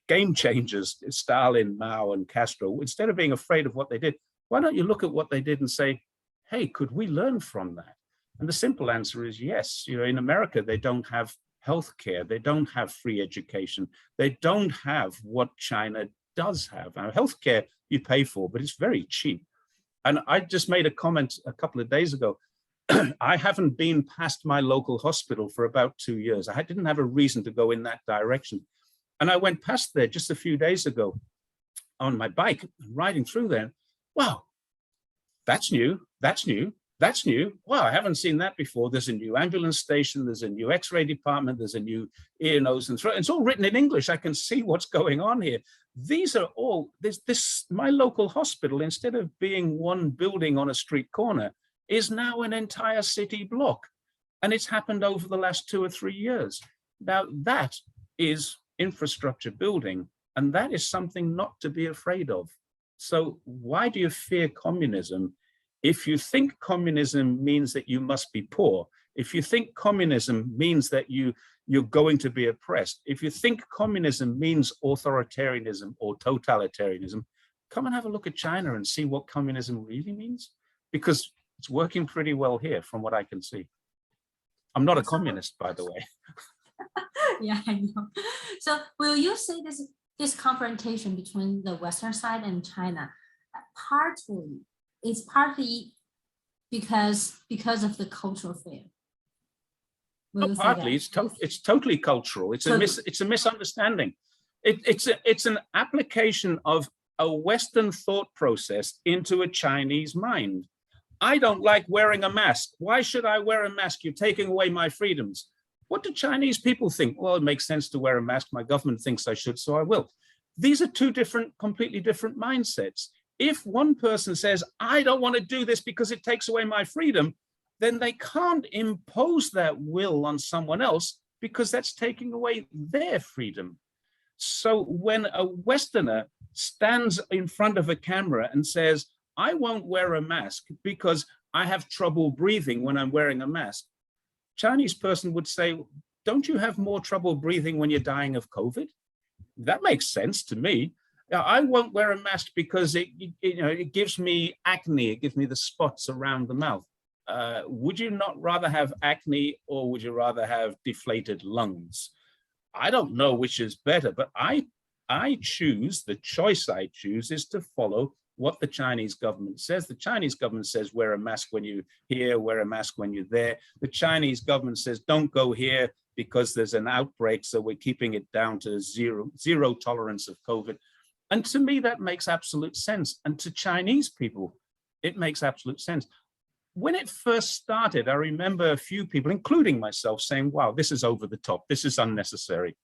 S1: game changers, Stalin, Mao, and Castro, instead of being afraid of what they did, why don't you look at what they did and say, hey, could we learn from that? And the simple answer is yes. You know, in America, they don't have healthcare. They don't have free education. They don't have what China does have. Now, healthcare you pay for, but it's very cheap. And I just made a comment a couple of days ago. I haven't been past my local hospital for about 2 years. I didn't have a reason to go in that direction. And I went past there just a few days ago on my bike, riding through there. Wow, that's new. That's new. That's new. Wow, I haven't seen that before. There's a new ambulance station. There's a new X-ray department. There's a new ear, nose, and throat. It's all written in English. I can see what's going on here. These are all, my local hospital, instead of being one building on a street corner, is now an entire city block. And it's happened over the last 2 or 3 years. Now that is infrastructure building, and that is something not to be afraid of. So why do you fear communism? If you think communism means that you must be poor, if you think communism means that you're going to be oppressed, if you think communism means authoritarianism or totalitarianism, come and have a look at China and see what communism really means, because it's working pretty well here from what I can see. I'm not a communist, by the way.
S2: Yeah, I know. So will you say this confrontation between the Western side and China it's partly because of the cultural fear?
S1: Partly, it's totally cultural. It's a misunderstanding. It's an application of a Western thought process into a Chinese mind. I don't like wearing a mask. Why should I wear a mask? You're taking away my freedoms. What do Chinese people think? Well, it makes sense to wear a mask. My government thinks I should, so I will. These are two completely different mindsets. If one person says, I don't want to do this because it takes away my freedom, then they can't impose that will on someone else because that's taking away their freedom. So when a Westerner stands in front of a camera and says, I won't wear a mask because I have trouble breathing when I'm wearing a mask, Chinese person would say, don't you have more trouble breathing when you're dying of COVID? That makes sense to me. I won't wear a mask because it gives me acne. It gives me the spots around the mouth. Would you not rather have acne, or would you rather have deflated lungs? I don't know which is better, but I choose, the choice I choose is to follow what the Chinese government says. The Chinese government says wear a mask when you're here, wear a mask when you're there. The Chinese government says don't go here because there's an outbreak, so we're keeping it down to zero tolerance of COVID. And to me, that makes absolute sense. And to Chinese people, it makes absolute sense. When it first started, I remember a few people, including myself, saying, wow, this is over the top. This is unnecessary.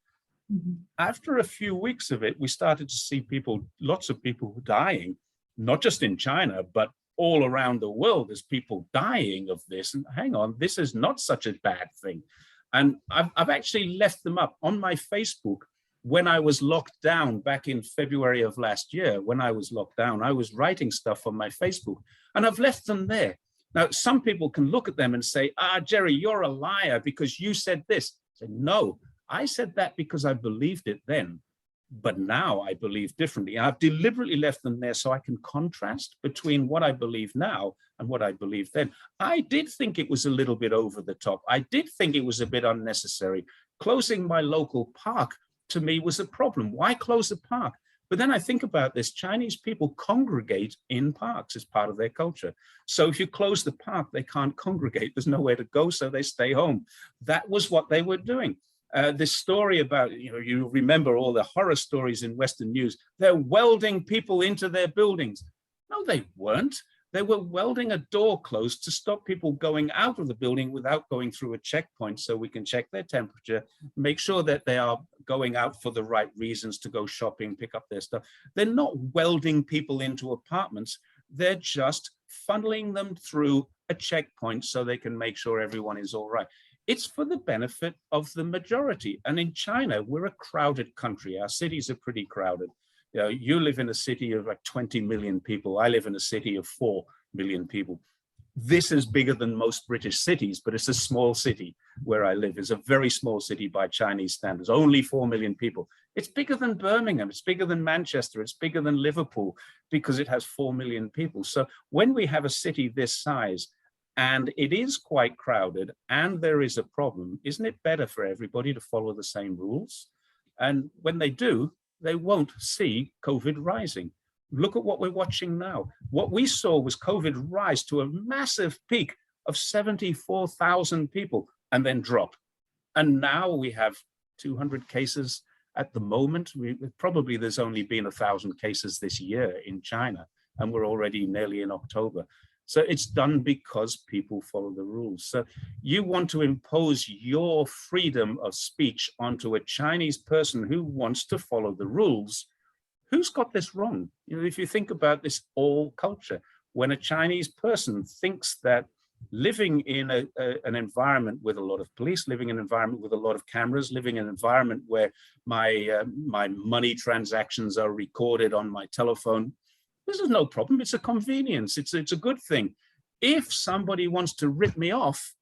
S1: After a few weeks of it, we started to see people, lots of people dying, not just in China, but all around the world. There's people dying of this. And hang on, this is not such a bad thing. And I've actually left them up on my Facebook. When I was locked down back in February of last year, when I was locked down, I was writing stuff on my Facebook, and I've left them there. Now, some people can look at them and say, Jerry, you're a liar because you said this. I say, no, I said that because I believed it then, but now I believe differently. I've deliberately left them there so I can contrast between what I believe now and what I believed then. I did think it was a little bit over the top. I did think it was a bit unnecessary. Closing my local park to me was a problem. Why close a park? But then I think about this, Chinese people congregate in parks as part of their culture. So if you close the park, they can't congregate. There's nowhere to go, so they stay home. That was what they were doing. This story about, you remember all the horror stories in Western news, they're welding people into their buildings. No, they weren't. They were welding a door closed to stop people going out of the building without going through a checkpoint, so we can check their temperature, make sure that they are going out for the right reasons to go shopping, pick up their stuff. They're not welding people into apartments. They're just funneling them through a checkpoint so they can make sure everyone is all right. It's for the benefit of the majority. And in China, we're a crowded country. Our cities are pretty crowded. You live in a city of like 20 million people. I live in a city of 4 million people. This is bigger than most British cities, but it's a small city where I live. It's a very small city by Chinese standards, only 4 million people. It's bigger than Birmingham. It's bigger than Manchester. It's bigger than Liverpool because it has 4 million people. So when we have a city this size, and it is quite crowded, and there is a problem, isn't it better for everybody to follow the same rules? And when they do, they won't see COVID rising. Look at what we're watching now. What we saw was COVID rise to a massive peak of 74,000 people and then drop. And now we have 200 cases at the moment. Probably there's only been 1,000 cases this year in China, and we're already nearly in October. So it's done because people follow the rules. So you want to impose your freedom of speech onto a Chinese person who wants to follow the rules. Who's got this wrong? If you think about this all culture, when a Chinese person thinks that living in an environment with a lot of police, living in an environment with a lot of cameras, living in an environment where my money transactions are recorded on my telephone, this is no problem. It's a convenience. It's a good thing. If somebody wants to rip me off,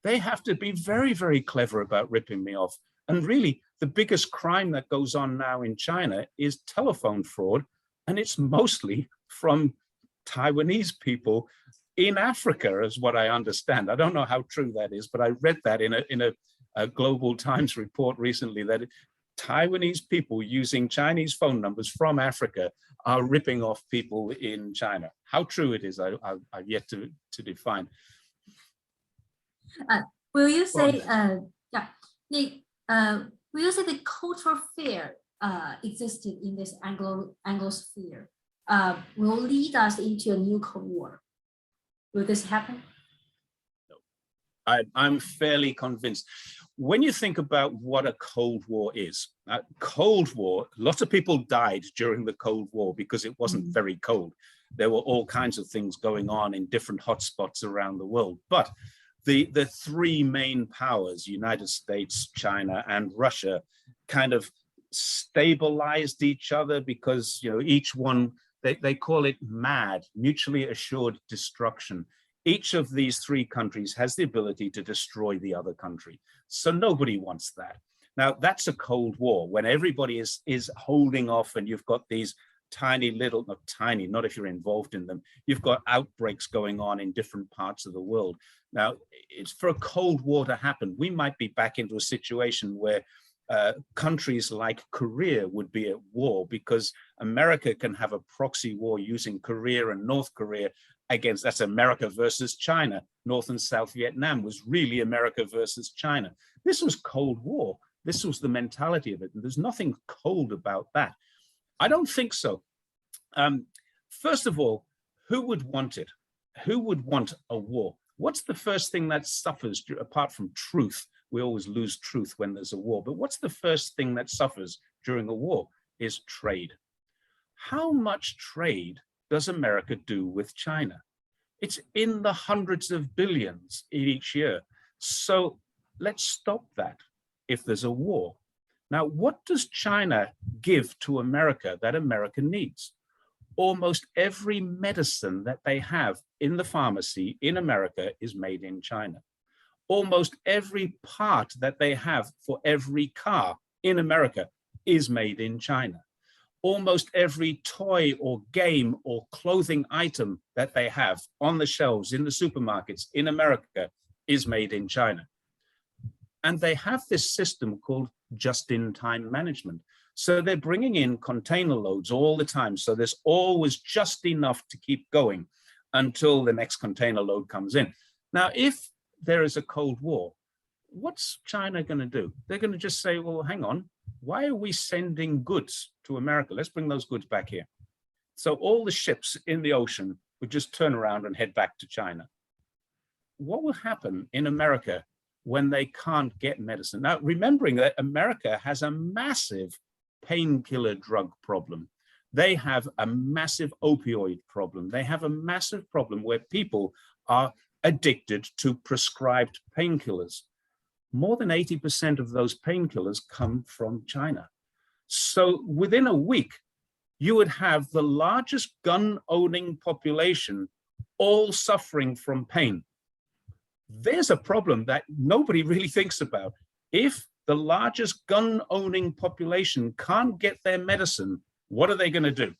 S1: they have to be very, very clever about ripping me off. And really, the biggest crime that goes on now in China is telephone fraud. And it's mostly from Taiwanese people in Africa, is what I understand. I don't know how true that is, but I read that in a Global Times report recently that Taiwanese people using Chinese phone numbers from Africa are ripping off people in China. How true it is, I've yet to define.
S2: Will you say, will you say the cultural fear existed in this Anglosphere will lead us into a new Cold War? Will this happen?
S1: I'm fairly convinced. When you think about what a Cold War is, Cold War, lots of people died during the Cold War because it wasn't very cold. There were all kinds of things going on in different hotspots around the world. But the three main powers, United States, China, and Russia, kind of stabilized each other because, each one, they call it MAD, mutually assured destruction. Each of these three countries has the ability to destroy the other country. So nobody wants that. Now, that's a Cold War when everybody is holding off and you've got these tiny little, not tiny, not if you're involved in them, you've got outbreaks going on in different parts of the world. Now, it's for a Cold War to happen, we might be back into a situation where countries like Korea would be at war because America can have a proxy war using Korea and North Korea against, that's America versus China. North and South Vietnam was really America versus China. This was Cold War. This was the mentality of it. And there's nothing cold about that. I don't think so. First of all, who would want it? Who would want a war? What's the first thing that suffers, apart from truth? We always lose truth when there's a war, but what's the first thing that suffers during a war? Is trade. How much trade does America do with China? It's in the hundreds of billions each year. So let's stop that if there's a war. Now, what does China give to America that America needs? Almost every medicine that they have in the pharmacy in America is made in China. Almost every part that they have for every car in America is made in China. Almost every toy or game or clothing item that they have on the shelves in the supermarkets in America is made in China. And they have this system called just-in-time management. So they're bringing in container loads all the time. So there's always just enough to keep going until the next container load comes in. Now, if there is a Cold War, what's China going to do? They're going to just say, well, hang on, why are we sending goods to America? Let's bring those goods back here. So all the ships in the ocean would just turn around and head back to China. What will happen in America when they can't get medicine? Now, remembering that America has a massive painkiller drug problem. They have a massive opioid problem. They have a massive problem where people are addicted to prescribed painkillers. More than 80% of those painkillers come from China. So within a week, you would have the largest gun-owning population all suffering from pain. There's a problem that nobody really thinks about. If the largest gun-owning population can't get their medicine, what are they going to do?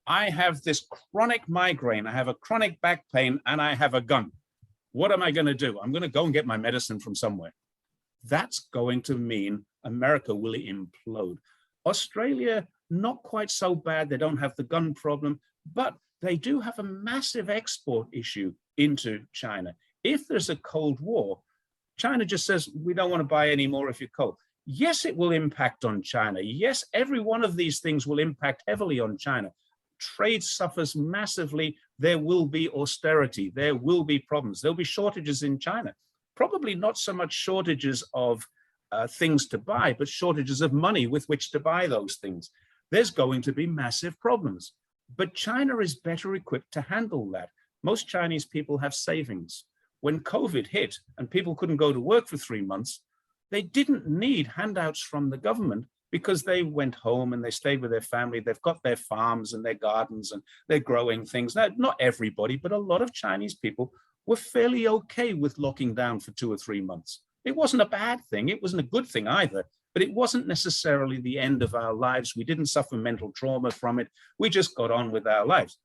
S1: I have this chronic migraine, I have a chronic back pain, and I have a gun. What am I going to do? I'm going to go and get my medicine from somewhere. That's going to mean America will implode. Australia, not quite so bad. They don't have the gun problem, but they do have a massive export issue into China. If there's a Cold War, China just says, we don't want to buy any more of your coal. Yes, it will impact on China. Yes, every one of these things will impact heavily on China. Trade suffers massively. There will be austerity. There will be problems. There'll be shortages in China. Probably not so much shortages of things to buy, but shortages of money with which to buy those things. There's going to be massive problems. But China is better equipped to handle that. Most Chinese people have savings. When COVID hit and people couldn't go to work for 3 months, they didn't need handouts from the government because they went home and they stayed with their family. They've got their farms and their gardens and they're growing things. Now, not everybody, but a lot of Chinese people were fairly okay with locking down for 2 or 3 months. It wasn't a bad thing. It wasn't a good thing either, but it wasn't necessarily the end of our lives. We didn't suffer mental trauma from it. We just got on with our lives.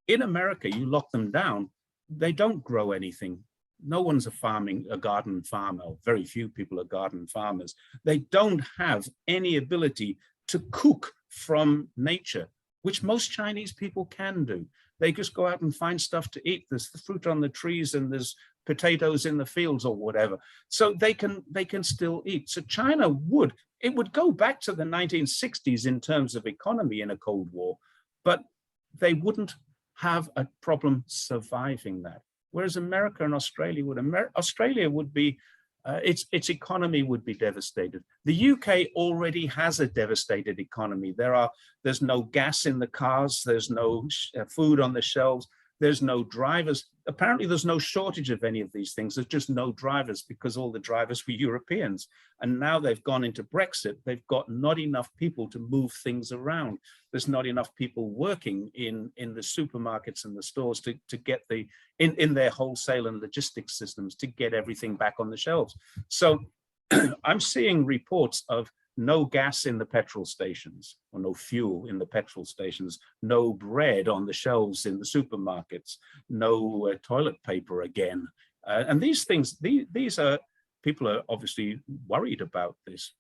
S1: In America, you lock them down, they don't grow anything. No one's a garden farmer. Very few people are garden farmers. They don't have any ability to cook from nature, which most Chinese people can do. They just go out and find stuff to eat. There's the fruit on the trees and there's potatoes in the fields or whatever. So they can still eat. So China would go back to the 1960s in terms of economy in a Cold War, but they wouldn't have a problem surviving that. Whereas America and Australia would. Australia would be, its economy would be devastated. The UK already has a devastated economy. There's no gas in the cars. There's no food on the shelves. There's no drivers. Apparently, there's no shortage of any of these things. There's just no drivers because all the drivers were Europeans. And now they've gone into Brexit. They've got not enough people to move things around. There's not enough people working in the supermarkets and the stores to get in their wholesale and logistics systems to get everything back on the shelves. So I'm seeing reports of no gas in the petrol stations, or no fuel in the petrol stations, no bread on the shelves in the supermarkets, no toilet paper again. And these things, people are obviously worried about this.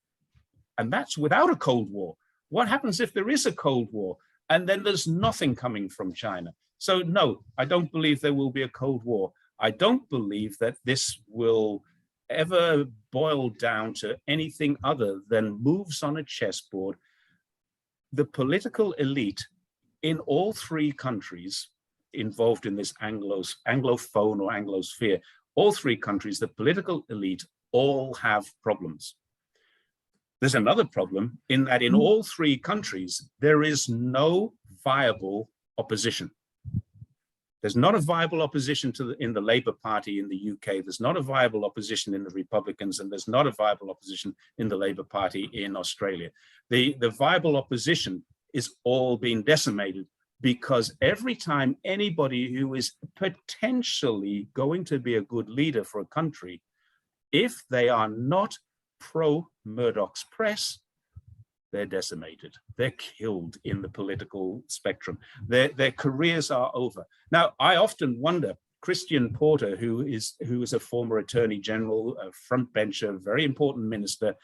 S1: And that's without a Cold War. What happens if there is a Cold War and then there's nothing coming from China? So no, I don't believe there will be a Cold War. I don't believe that this will ever boil down to anything other than moves on a chessboard. the political elite in all three countries involved in this Anglophone or Anglosphere, all three countries, the political elite all have problems. There's another problem in that in all three countries, there is no viable opposition. There's not a viable opposition in the Labour Party in the UK. There's not a viable opposition in the Republicans, and there's not a viable opposition in the Labour Party in Australia. The viable opposition is all being decimated because every time anybody who is potentially going to be a good leader for a country, if they are not pro-Murdoch's press, they're decimated. They're killed in the political spectrum. Their careers are over. Now, I often wonder, Christian Porter, who is a former Attorney General, a frontbencher, very important minister,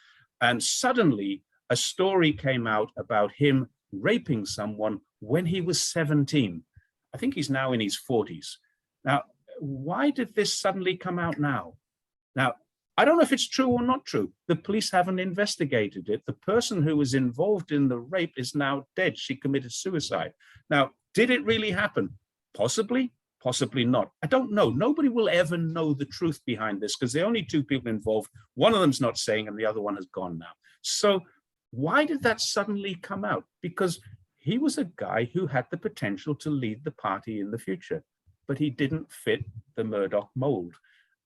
S1: and suddenly a story came out about him raping someone when he was 17. I think he's now in his 40s. Now, why did this suddenly come out now? Now, I don't know if it's true or not true. The police haven't investigated it. The person who was involved in the rape is now dead. She committed suicide. Now, did it really happen? Possibly, possibly not. I don't know. Nobody will ever know the truth behind this because there are only two people involved. One of them's not saying and the other one has gone now. So why did that suddenly come out? Because he was a guy who had the potential to lead the party in the future, but he didn't fit the Murdoch mold.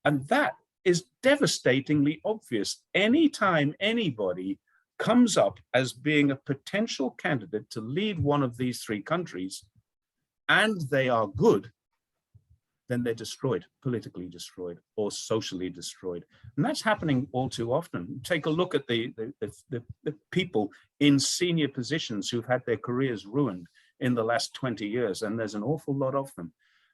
S1: And that is devastatingly obvious. Anytime anybody comes up as being a potential candidate to lead one of these three countries and they are good, then they're destroyed, politically destroyed or socially destroyed. And that's happening all too often. Take a look at the people in senior positions who've had their careers ruined in the last 20 years, and there's an awful lot of them.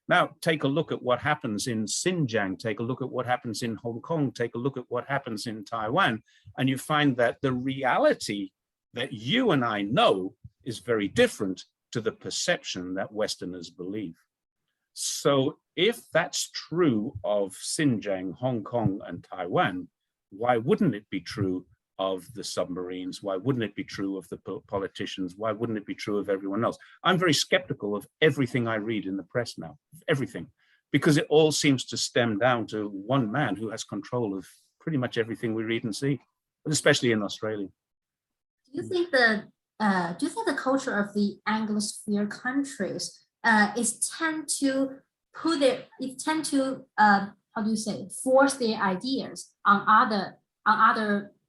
S1: Now, take a look at what happens in Xinjiang, take a look at what happens in Hong Kong, take a look at what happens in Taiwan, and you find that the reality that you and I know is very different to the perception that Westerners believe. So if that's true of Xinjiang, Hong Kong, and Taiwan, why wouldn't it be true of the submarines? Why wouldn't it be true of the politicians? Why wouldn't it be true of everyone else? I'm very skeptical of everything I read in the press now, everything, because it all seems to stem down to one man who has control of pretty much everything we read and see, especially in Australia.
S2: Do you think the culture of the Anglosphere countries is tend to force their ideas on other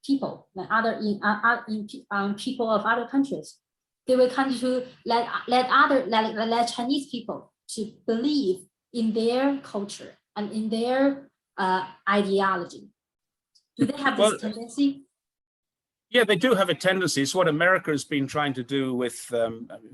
S2: people, people of other countries? They will come to let Chinese people to believe in their culture and in their ideology. Do they have this tendency?
S1: Yeah, they do have a tendency. It's what America has been trying to do with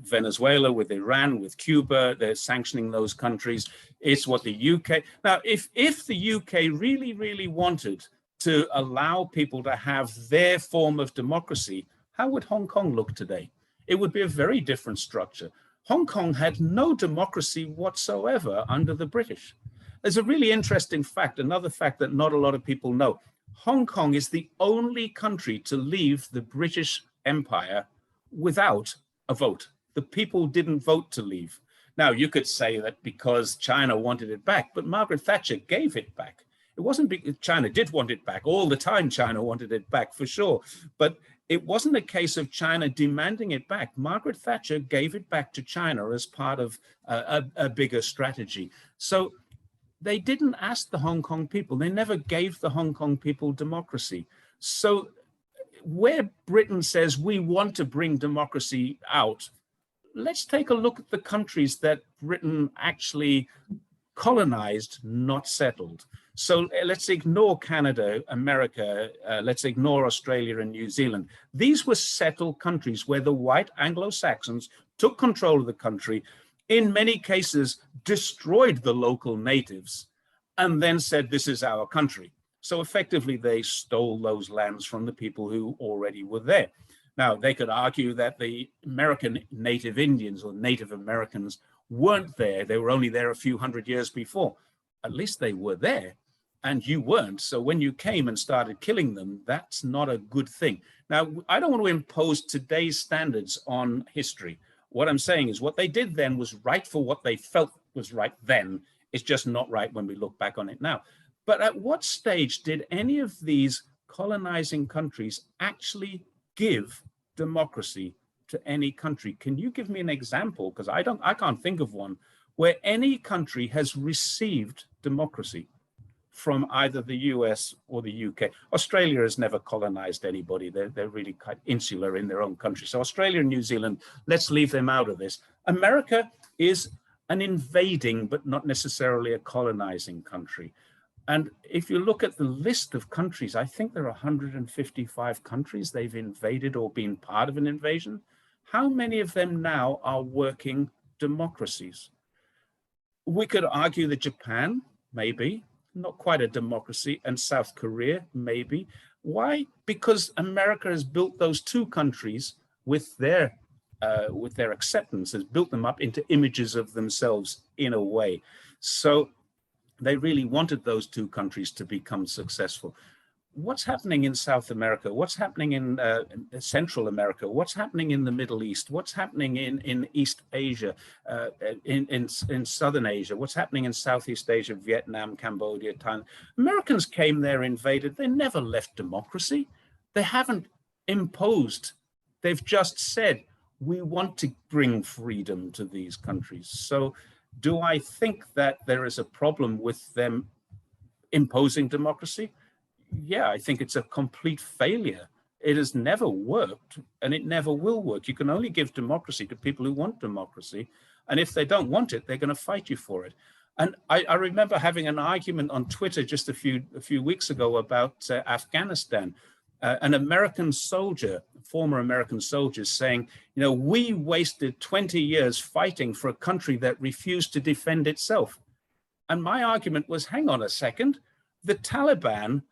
S1: Venezuela, with Iran, with Cuba. They're sanctioning those countries. It's what the UK. Now, if the UK really, really wanted to allow people to have their form of democracy, how would Hong Kong look today? It would be a very different structure. Hong Kong had no democracy whatsoever under the British. There's a really interesting fact, another fact that not a lot of people know. Hong Kong is the only country to leave the British Empire without a vote. The people didn't vote to leave. Now, you could say that because China wanted it back, but Margaret Thatcher gave it back. It wasn't because China did want it back. All the time, China wanted it back for sure. But it wasn't a case of China demanding it back. Margaret Thatcher gave it back to China as part of a bigger strategy. So they didn't ask the Hong Kong people. They never gave the Hong Kong people democracy. So where Britain says we want to bring democracy out, let's take a look at the countries that Britain actually colonized, not settled. So let's ignore Canada, America, let's ignore Australia and New Zealand. These were settled countries where the white Anglo-Saxons took control of the country, in many cases destroyed the local natives, and then said, this is our country. So effectively, they stole those lands from the people who already were there. Now, they could argue that the American native Indians or Native Americans weren't there. They were only there a few hundred years before. At least they were there. and you weren't. So when you came and started killing them, that's not a good thing. Now, I don't want to impose today's standards on history. What I'm saying is what they did then was right for what they felt was right then. It's just not right when we look back on it now. But at what stage did any of these colonizing countries actually give democracy to any country? Can you give me an example? Because I can't think of one where any country has received democracy from either the US or the UK. Australia has never colonized anybody. They're really quite insular in their own country. So Australia and New Zealand, let's leave them out of this. America is an invading, but not necessarily a colonizing country. And if you look at the list of countries, I think there are 155 countries they've invaded or been part of an invasion. How many of them now are working democracies? We could argue that Japan, maybe, not quite a democracy, and South Korea, maybe. Why? Because America has built those two countries with their acceptance, has built them up into images of themselves in a way. So they really wanted those two countries to become successful. What's happening in South America? What's happening in Central America? What's happening in the Middle East? What's happening in East Asia, in Southern Asia? What's happening in Southeast Asia, Vietnam, Cambodia, Thailand? Americans came there, invaded. They never left democracy. They haven't imposed. They've just said, we want to bring freedom to these countries. So do I think that there is a problem with them imposing democracy? Yeah, I think it's a complete failure. It has never worked, and it never will work. You can only give democracy to people who want democracy. And if they don't want it, they're going to fight you for it. And I remember having an argument on Twitter just a few weeks ago about Afghanistan. An American soldier, former American soldiers saying, you know, we wasted 20 years fighting for a country that refused to defend itself. And my argument was, hang on a second, the Taliban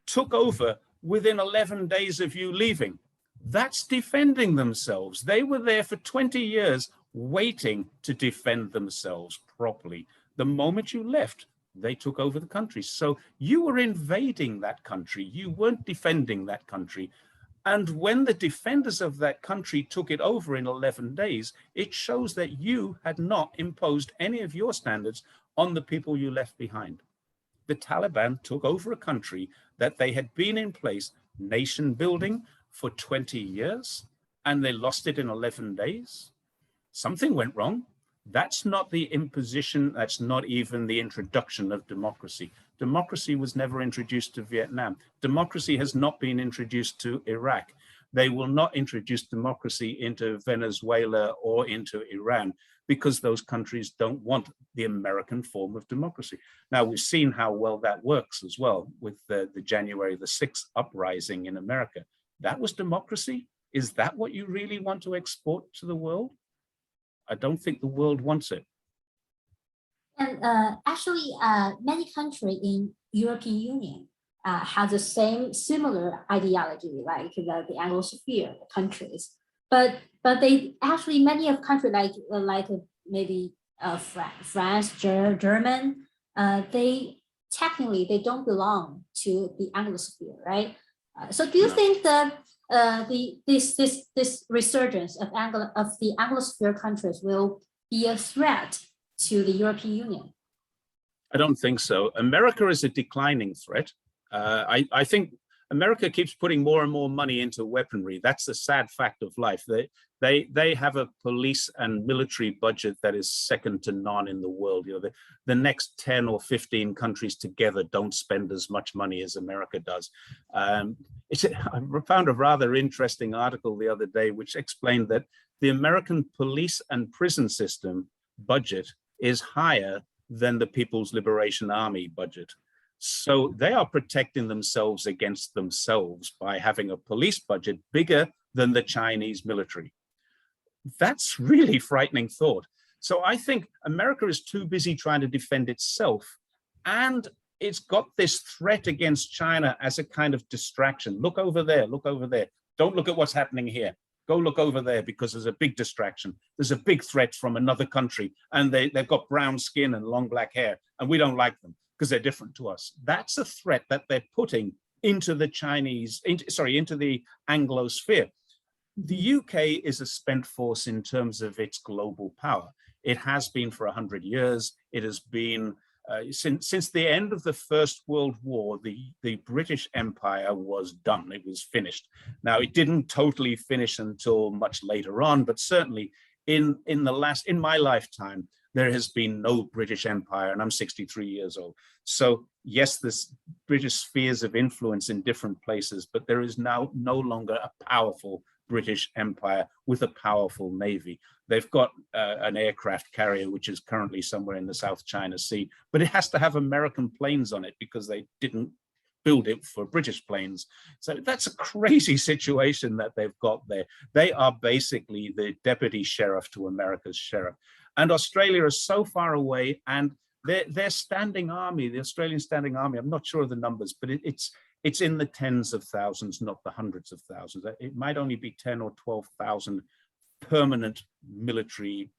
S1: took over within 11 days of you leaving. That's defending themselves. They were there for 20 years waiting to defend themselves properly. The moment you left, they took over the country. So you were invading that country. You weren't defending that country. And when the defenders of that country took it over in 11 days, it shows that you had not imposed any of your standards on the people you left behind. The Taliban took over a country that they had been in place, nation building, for 20 years, and they lost it in 11 days. Something went wrong. That's not the imposition, that's not even the introduction of democracy. Democracy was never introduced to Vietnam. Democracy has not been introduced to Iraq. They will not introduce democracy into Venezuela or into Iran because those countries don't want the American form of democracy. Now, we've seen how well that works as well with the January the 6th uprising in America. That was democracy? Is that what you really want to export to the world? I don't think the world wants it.
S2: And actually, many countries in European Union have the similar ideology, like the Anglosphere countries. But they actually, many of countries like maybe France, German, they technically they don't belong to the Anglosphere, right? So do you think that this resurgence of the Anglosphere countries will be a threat to the European Union?
S1: I don't think so. America is a declining threat. I think America keeps putting more and more money into weaponry. That's the sad fact of life. They have a police and military budget that is second to none in the world. You know, the next 10 or 15 countries together don't spend as much money as America does. I found a rather interesting article the other day which explained that the American police and prison system budget is higher than the People's Liberation Army budget. So they are protecting themselves against themselves by having a police budget bigger than the Chinese military. That's really frightening thought. So I think America is too busy trying to defend itself, and it's got this threat against China as a kind of distraction. Look over there, look over there. Don't look at what's happening here. Go look over there because there's a big distraction. There's a big threat from another country, and they've got brown skin and long black hair, and we don't like them. because they're different to us. That's a threat that they're putting into the into the Anglosphere. The UK is a spent force in terms of its global power. It has been for 100 years. It has been since the end of the First World War, the British Empire was done. It was finished. Now, it didn't totally finish until much later on, but certainly in my lifetime, there has been no British Empire, and I'm 63 years old. So yes, there's British spheres of influence in different places, but there is now no longer a powerful British Empire with a powerful navy. They've got an aircraft carrier, which is currently somewhere in the South China Sea, but it has to have American planes on it because they didn't build it for British planes. So that's a crazy situation that they've got there. They are basically the deputy sheriff to America's sheriff. And Australia is so far away, and their standing army, the Australian standing army, I'm not sure of the numbers, but it's in the tens of thousands, not the hundreds of thousands. It might only be 10 or 12,000 permanent military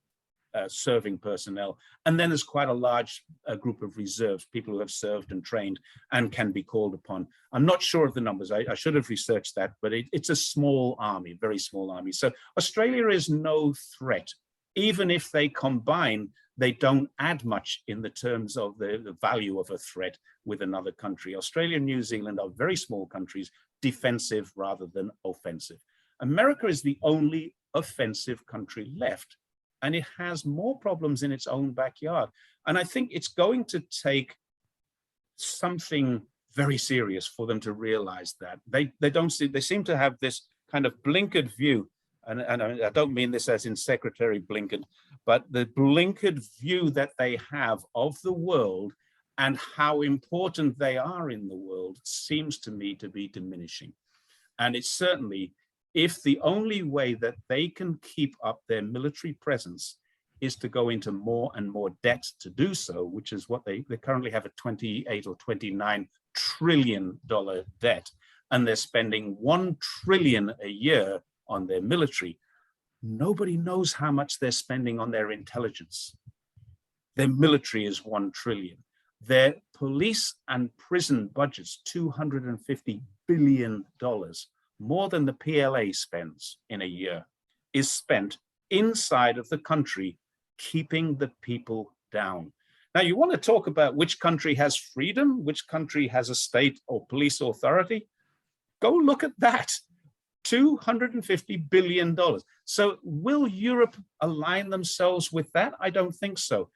S1: serving personnel. And then there's quite a large group of reserves, people who have served and trained and can be called upon. I'm not sure of the numbers. I should have researched that, but it's a small army, very small army. So Australia is no threat. Even if they combine, they don't add much in the terms of the value of a threat with another country. Australia and New Zealand are very small countries, defensive rather than offensive. America is the only offensive country left, and it has more problems in its own backyard. And I think it's going to take something very serious for them to realize that. They seem to have this kind of blinkered view. And I don't mean this as in Secretary Blinken, but the blinkered view that they have of the world and how important they are in the world seems to me to be diminishing. And it's certainly, if the only way that they can keep up their military presence is to go into more and more debt to do so, which is what they currently have a $28 or $29 trillion debt, and they're spending $1 trillion a year on their military. Nobody knows how much they're spending on their intelligence. Their military is $1 trillion. Their police and prison budgets, $250 billion, more than the PLA spends in a year, is spent inside of the country, keeping the people down. Now, you want to talk about which country has freedom, which country has a state or police authority? Go look at that. $250 billion. So will Europe align themselves with that? I don't think so.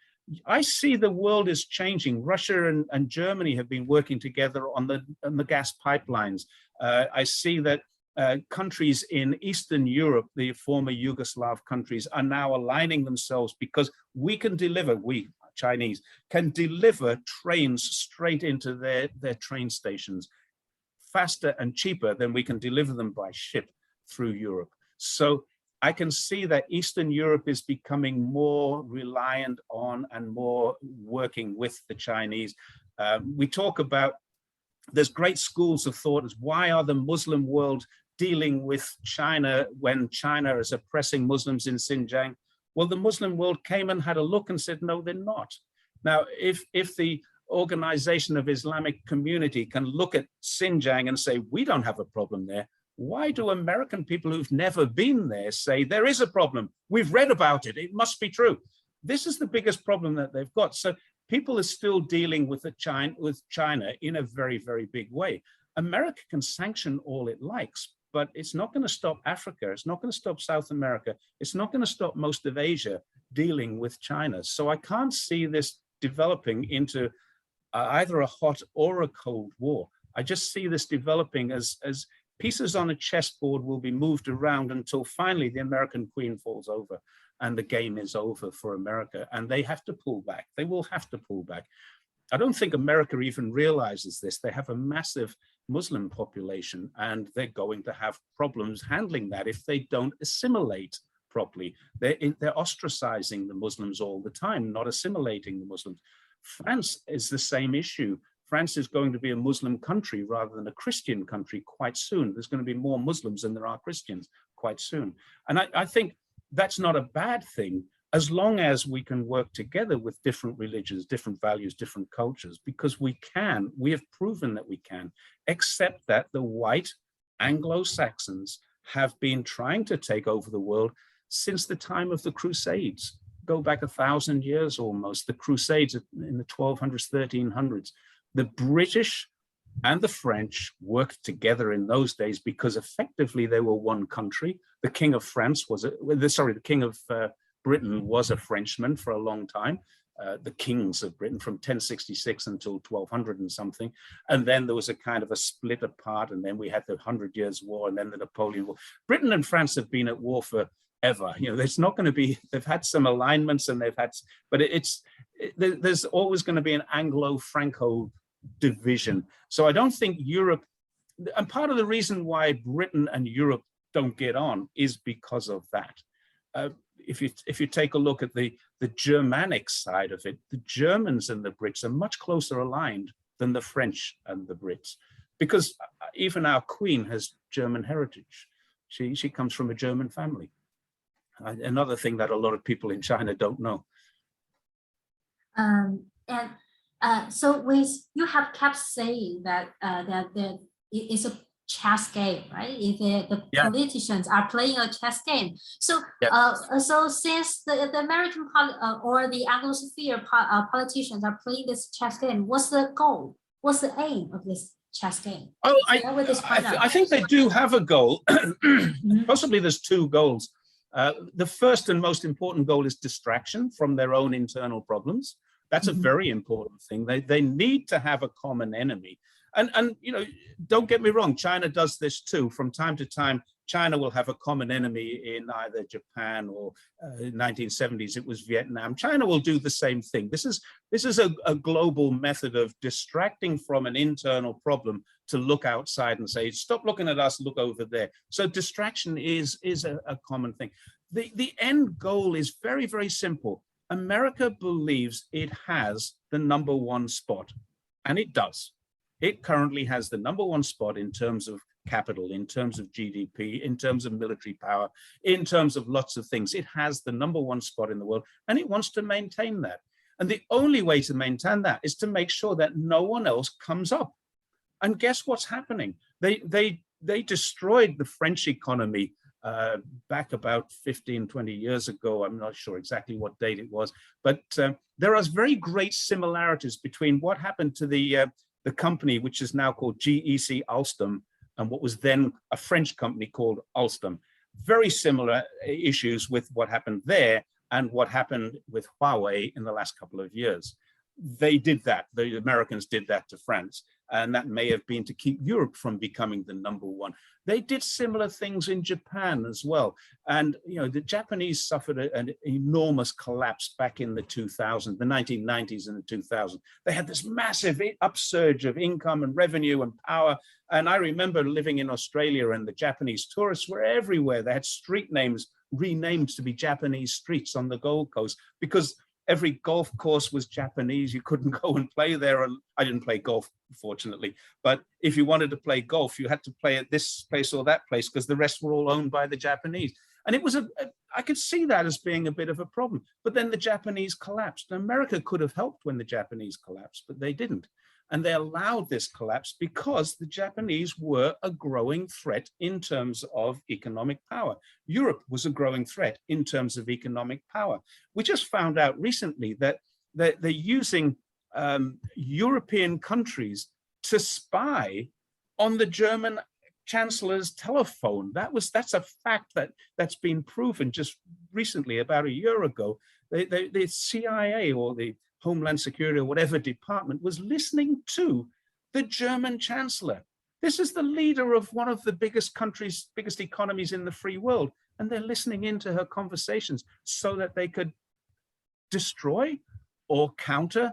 S1: I see the world is changing. Russia and Germany have been working together on the gas pipelines. I see that countries in Eastern Europe, the former Yugoslav countries, are now aligning themselves because we can deliver, we Chinese can deliver trains straight into their train stations faster and cheaper than we can deliver them by ship through Europe. So I can see that Eastern Europe is becoming more reliant on and more working with the Chinese. We talk about, there's great schools of thought as why are the Muslim world dealing with China when China is oppressing Muslims in Xinjiang? Well, the Muslim world came and had a look and said, no, they're not. Now, if the Organization of Islamic Community can look at Xinjiang and say, we don't have a problem there, why do American people who've never been there say there is a problem? We've read about it. It must be true. This is the biggest problem that they've got. So people are still dealing with China in a very, very big way. America can sanction all it likes, but it's not going to stop Africa. It's not going to stop South America. It's not going to stop most of Asia dealing with China. So I can't see this developing into either a hot or a cold war. I just see this developing as pieces on a chessboard will be moved around until finally the American queen falls over and the game is over for America. And they have to pull back. They will have to pull back. I don't think America even realizes this. They have a massive Muslim population and they're going to have problems handling that if they don't assimilate properly. They're ostracizing the Muslims all the time, not assimilating the Muslims. France is the same issue. France is going to be a Muslim country rather than a Christian country quite soon. There's going to be more Muslims than there are Christians quite soon. And I think that's not a bad thing, as long as we can work together with different religions, different values, different cultures, because we have proven that we can, except that the white Anglo-Saxons have been trying to take over the world since the time of the Crusades. Go back 1,000 years almost, the Crusades in the 1200s, 1300s. The British and the French worked together in those days because effectively they were one country. The King of France was, the King of Britain was a Frenchman for a long time. The kings of Britain from 1066 until 1200 and something. And then there was a kind of a split apart, and then we had the 100 Years' War and then the Napoleon War. Britain and France have been at war forever. You know, there's not going to be, they've had some alignments and they've had, but there's always going to be an Anglo-Franco division. So I don't think Europe, and part of the reason why Britain and Europe don't get on is because of that. If you take a look at the Germanic side of it, the Germans and the Brits are much closer aligned than the French and the Brits, because even our Queen has German heritage. She comes from a German family. Another thing that a lot of people in China don't know.
S2: So with you have kept saying that that it's a chess game, right? If the politicians are playing a chess game. So so since the American or the Anglosphere politicians are playing this chess game, what's the goal? What's the aim of this chess game?
S1: Oh, I think they do have a goal. Possibly there's two goals. The first and most important goal is distraction from their own internal problems. That's a very important thing. They need to have a common enemy. And you know, don't get me wrong, China does this too. From time to time, China will have a common enemy in either Japan or 1970s, it was Vietnam. China will do the same thing. This is a global method of distracting from an internal problem to look outside and say, stop looking at us, look over there. So distraction is a common thing. The end goal is very, very simple. America believes it has the #1 spot, and it does. It currently has the #1 spot in terms of capital, in terms of GDP, in terms of military power, in terms of lots of things. It has the #1 spot in the world, and it wants to maintain that. And the only way to maintain that is to make sure that no one else comes up. And guess what's happening? They destroyed the French economy back about 15, 20 years ago. I'm not sure exactly what date it was, but there are very great similarities between what happened to the company, which is now called GEC Alstom, and what was then a French company called Alstom. Very similar issues with what happened there and what happened with Huawei in the last couple of years. They did that, the Americans did that to France, and that may have been to keep Europe from becoming the #1. They did similar things in Japan as well. And you know, the Japanese suffered an enormous collapse back in the 2000s, the 1990s and the 2000s. They had this massive upsurge of income and revenue and power. And I remember living in Australia, and the Japanese tourists were everywhere. They had street names renamed to be Japanese streets on the Gold Coast, because every golf course was Japanese. You couldn't go and play there. I didn't play golf, fortunately, but if you wanted to play golf, you had to play at this place or that place, because the rest were all owned by the Japanese. And it was I could see that as being a bit of a problem. But then the Japanese collapsed. America could have helped when the Japanese collapsed, but they didn't. And they allowed this collapse because the Japanese were a growing threat in terms of economic power. Europe was a growing threat in terms of economic power. We just found out recently that they're using European countries to spy on the German Chancellor's telephone. That's a fact that's been proven just recently, about a year ago. The CIA, or the Homeland Security or whatever department, was listening to the German Chancellor. This is the leader of one of the biggest countries, biggest economies in the free world, and they're listening into her conversations so that they could destroy or counter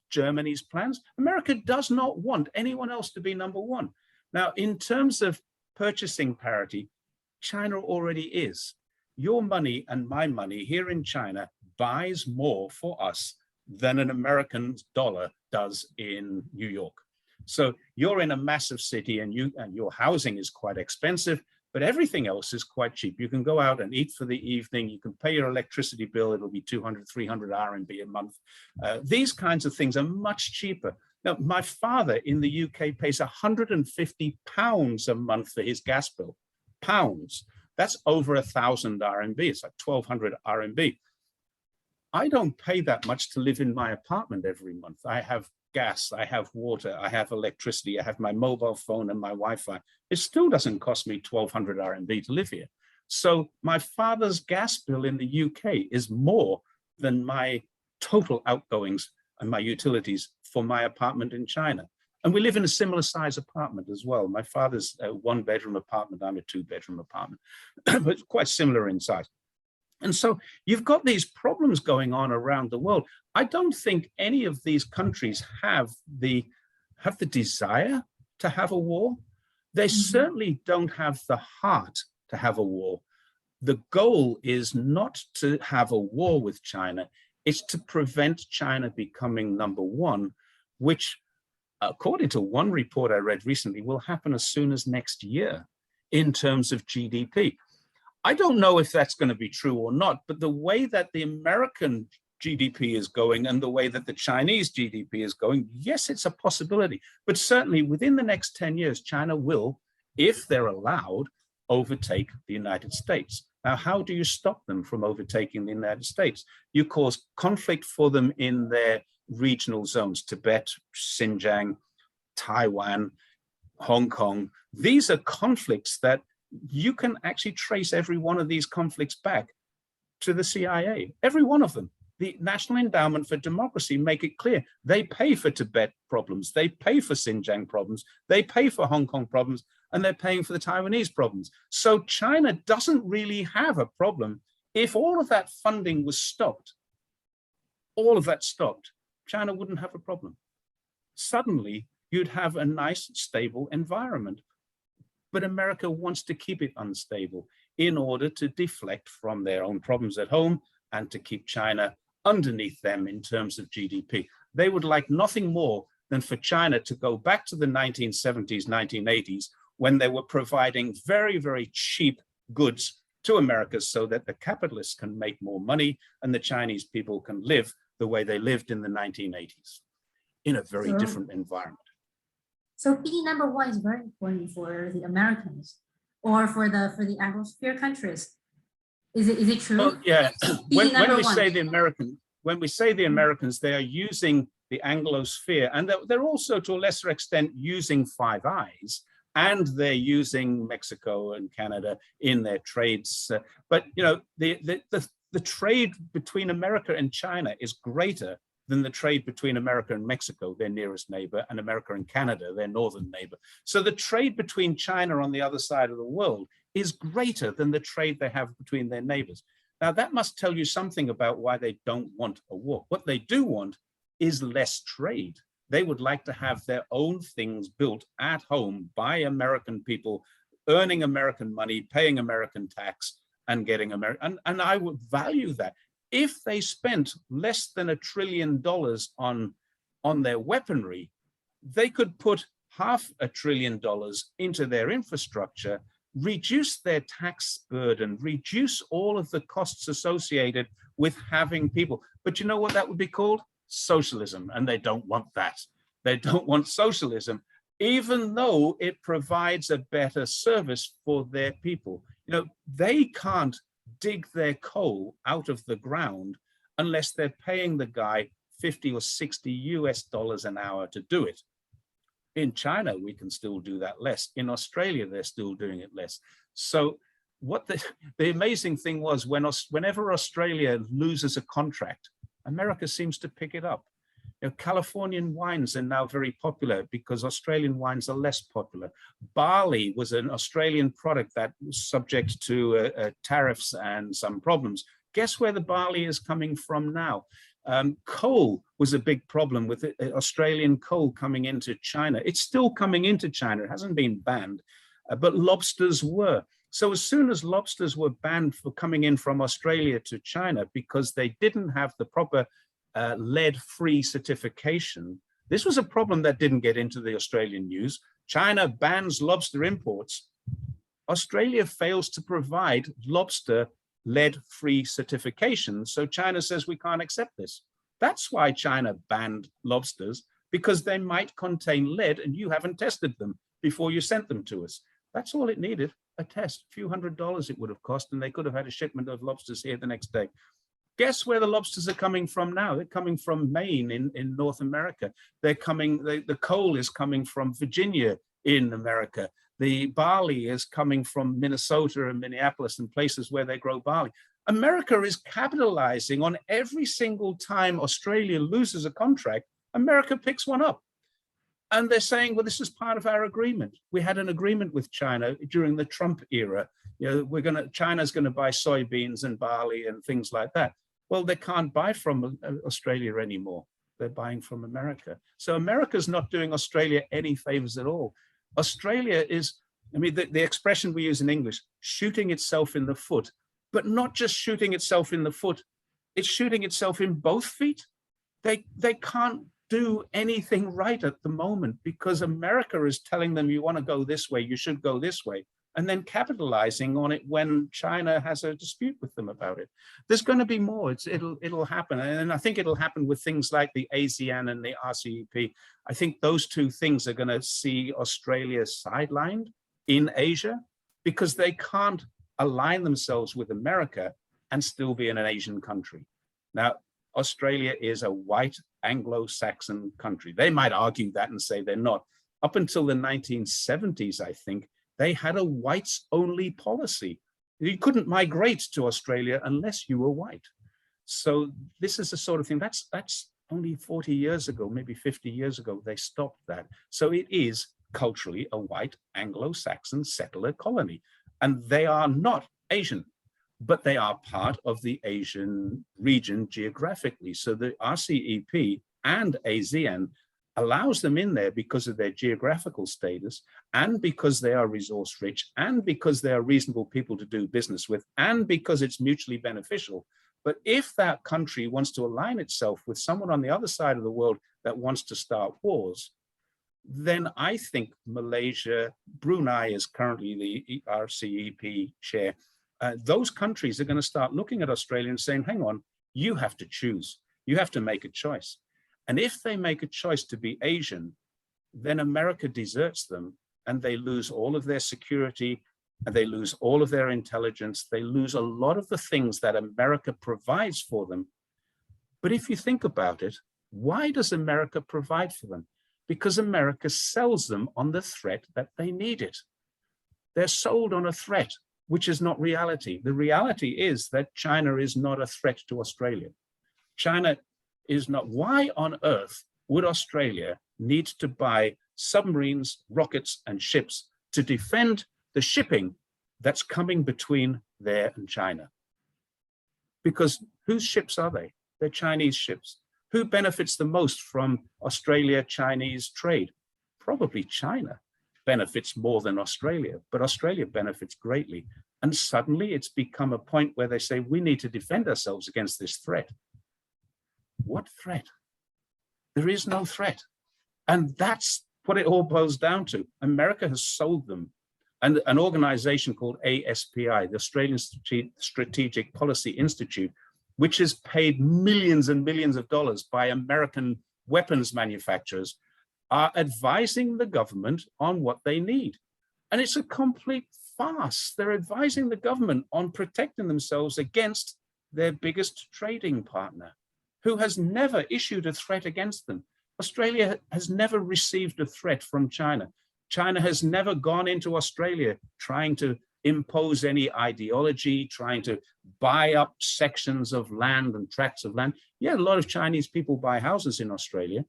S1: Germany's plans. America does not want anyone else to be #1. Now, in terms of purchasing parity, China already is. Your money and my money here in China buys more for us than an American dollar does in New York. So you're in a massive city, and your housing is quite expensive, but everything else is quite cheap. You can go out and eat for the evening. You can pay your electricity bill. It'll be 200, 300 RMB a month. These kinds of things are much cheaper. Now, my father in the UK pays £150 a month for his gas bill. Pounds. That's over 1,000 RMB. It's like 1,200 RMB. I don't pay that much to live in my apartment every month. I have gas, I have water, I have electricity, I have my mobile phone and my Wi-Fi. It still doesn't cost me 1,200 RMB to live here. So my father's gas bill in the UK is more than my total outgoings and my utilities for my apartment in China. And we live in a similar size apartment as well. My father's a 1-bedroom apartment, I'm a 2-bedroom apartment, but quite similar in size. And so you've got these problems going on around the world. I don't think any of these countries have the desire to have a war. They certainly don't have the heart to have a war. The goal is not to have a war with China. It's to prevent China becoming #1, which, according to one report I read recently, will happen as soon as next year in terms of GDP. I don't know if that's going to be true or not, but the way that the American GDP is going and the way that the Chinese GDP is going, yes, it's a possibility. But certainly within the next 10 years, China will, if they're allowed, overtake the United States. Now, how do you stop them from overtaking the United States? You cause conflict for them in their regional zones, Tibet, Xinjiang, Taiwan, Hong Kong. These are conflicts that you can actually trace every one of these conflicts back to the CIA, every one of them. The National Endowment for Democracy make it clear. They pay for Tibet problems, they pay for Xinjiang problems, they pay for Hong Kong problems, and they're paying for the Taiwanese problems. So China doesn't really have a problem. If all of that funding was stopped, all of that stopped, China wouldn't have a problem. Suddenly, you'd have a nice, stable environment. But America wants to keep it unstable in order to deflect from their own problems at home and to keep China underneath them in terms of GDP. They would like nothing more than for China to go back to the 1970s, 1980s, when they were providing very, very cheap goods to America so that the capitalists can make more money and the Chinese people can live the way they lived in the 1980s in a very different environment.
S2: So being #1 is very important for the Americans or for the Anglosphere countries. Is it true?
S1: Well, yeah. when we say the Americans, they are using the Anglosphere, and they're also to a lesser extent using Five Eyes, and they're using Mexico and Canada in their trades. But you know, the trade between America and China is greater than the trade between America and Mexico, their nearest neighbor, and America and Canada, their northern neighbor. So the trade between China on the other side of the world is greater than the trade they have between their neighbors. Now, that must tell you something about why they don't want a war. What they do want is less trade. They would like to have their own things built at home by American people, earning American money, paying American tax, and getting American. And I would value that. If they spent less than $1 trillion on their weaponry, they could put $500 billion into their infrastructure, reduce their tax burden, reduce all of the costs associated with having people. But you know what that would be called? Socialism. And they don't want that. They don't want socialism, even though it provides a better service for their people. You know, they can't dig their coal out of the ground unless they're paying the guy 50 or 60 US dollars an hour to do it. In China, we can still do that less. In Australia, they're still doing it less. So what the amazing thing was, whenever Australia loses a contract, America seems to pick it up. You know, Californian wines are now very popular because Australian wines are less popular. Barley was an Australian product that was subject to tariffs and some problems. Guess where the barley is coming from now? Coal was a big problem with Australian coal coming into China. It's still coming into China. It hasn't been banned, but lobsters were. So as soon as lobsters were banned for coming in from Australia to China because they didn't have the proper lead-free certification, this was a problem that didn't get into the Australian news. China bans lobster imports. Australia fails to provide lobster lead-free certification. So China says we can't accept this. That's why China banned lobsters, because they might contain lead and you haven't tested them before you sent them to us. That's all it needed, a test. A few $100s it would have cost, and they could have had a shipment of lobsters here the next day. Guess where the lobsters are coming from now? They're coming from Maine in North America. They're coming, the coal is coming from Virginia in America. The barley is coming from Minnesota and Minneapolis and places where they grow barley. America is capitalizing on every single time Australia loses a contract, America picks one up. And they're saying, well, this is part of our agreement. We had an agreement with China during the Trump era. You know, China's going to buy soybeans and barley and things like that. Well, they can't buy from Australia anymore. They're buying from America. So America's not doing Australia any favors at all. Australia is, I mean, the expression we use in English, shooting itself in the foot, but not just shooting itself in the foot, it's shooting itself in both feet. They can't do anything right at the moment because America is telling them, you want to go this way, you should go this way, and then capitalizing on it when China has a dispute with them about it. There's going to be more. It'll happen, and I think it'll happen with things like the ASEAN and the RCEP. I think those two things are going to see Australia sidelined in Asia because they can't align themselves with America and still be in an Asian country. Now, Australia is a white Anglo-Saxon country. They might argue that and say they're not. Up until the 1970s, I think, they had a whites-only policy. You couldn't migrate to Australia unless you were white. So this is the sort of thing, that's only 40 years ago, maybe 50 years ago, they stopped that. So it is culturally a white Anglo-Saxon settler colony. And they are not Asian, but they are part of the Asian region geographically. So the RCEP and ASEAN allows them in there because of their geographical status and because they are resource rich and because they are reasonable people to do business with and because it's mutually beneficial. But if that country wants to align itself with someone on the other side of the world that wants to start wars, then I think Malaysia, Brunei is currently the RCEP chair. Those countries are going to start looking at Australia and saying, hang on, you have to choose. You have to make a choice. And if they make a choice to be Asian, then America deserts them and they lose all of their security and they lose all of their intelligence. They lose a lot of the things that America provides for them. But if you think about it, why does America provide for them? Because America sells them on the threat that they need it. They're sold on a threat, which is not reality. The reality is that China is not a threat to Australia. China is not. Why on earth would Australia need to buy submarines, rockets, and ships to defend the shipping that's coming between there and China? Because whose ships are they? They're Chinese ships. Who benefits the most from Australia-Chinese trade? Probably China benefits more than Australia, but Australia benefits greatly. And suddenly it's become a point where they say, we need to defend ourselves against this threat. What threat? There is no threat. And that's what it all boils down to. America has sold them. And an organization called ASPI, the Australian Strategic Policy Institute, which has paid millions and millions of dollars by American weapons manufacturers, are advising the government on what they need. And it's a complete farce. They're advising the government on protecting themselves against their biggest trading partner, who has never issued a threat against them. Australia has never received a threat from China. China has never gone into Australia trying to impose any ideology, trying to buy up sections of land and tracts of land. Yeah, a lot of Chinese people buy houses in Australia.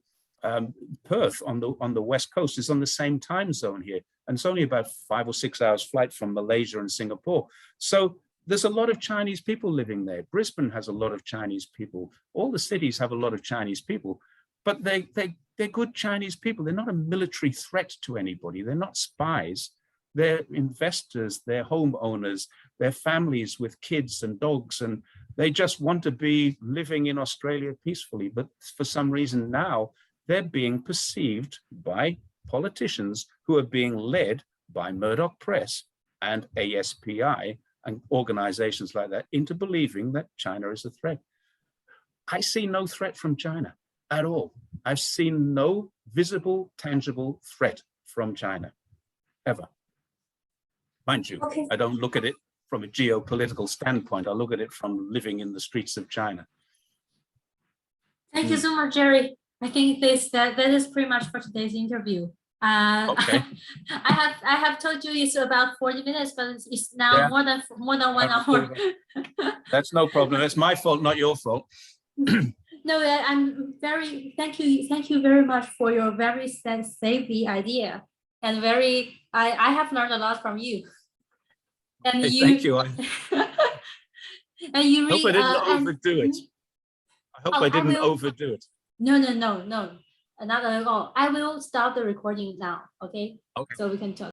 S1: Perth on the west coast is on the same time zone here, and it's only about 5 or 6 hours flight from Malaysia and Singapore. So there's a lot of Chinese people living there. Brisbane has a lot of Chinese people. All the cities have a lot of Chinese people, but they're good Chinese people. They're not a military threat to anybody. They're not spies. They're investors, they're homeowners, they're families with kids and dogs, and they just want to be living in Australia peacefully. But for some reason now, they're being perceived by politicians who are being led by Murdoch Press and ASPI and organizations like that into believing that China is a threat. I see no threat from China at all. I've seen no visible, tangible threat from China, ever. Mind you,
S2: Okay.
S1: I don't look at it from a geopolitical standpoint. I look at it from living in the streets of China.
S2: Thank you so much, Jerry. I think that is pretty much for today's interview.
S1: Okay.
S2: I have told you it's about 40 minutes, but it's now more than 1 hour.
S1: That's no problem. That's my fault, not your fault.
S2: No, thank you very much for your very savvy idea, and I have learned a lot from you. And
S1: hey, thank you.
S2: and you
S1: hope I didn't overdo it. I hope I didn't overdo it.
S2: No, not at all. I will stop the recording now. Okay.
S1: Okay.
S2: So we can talk.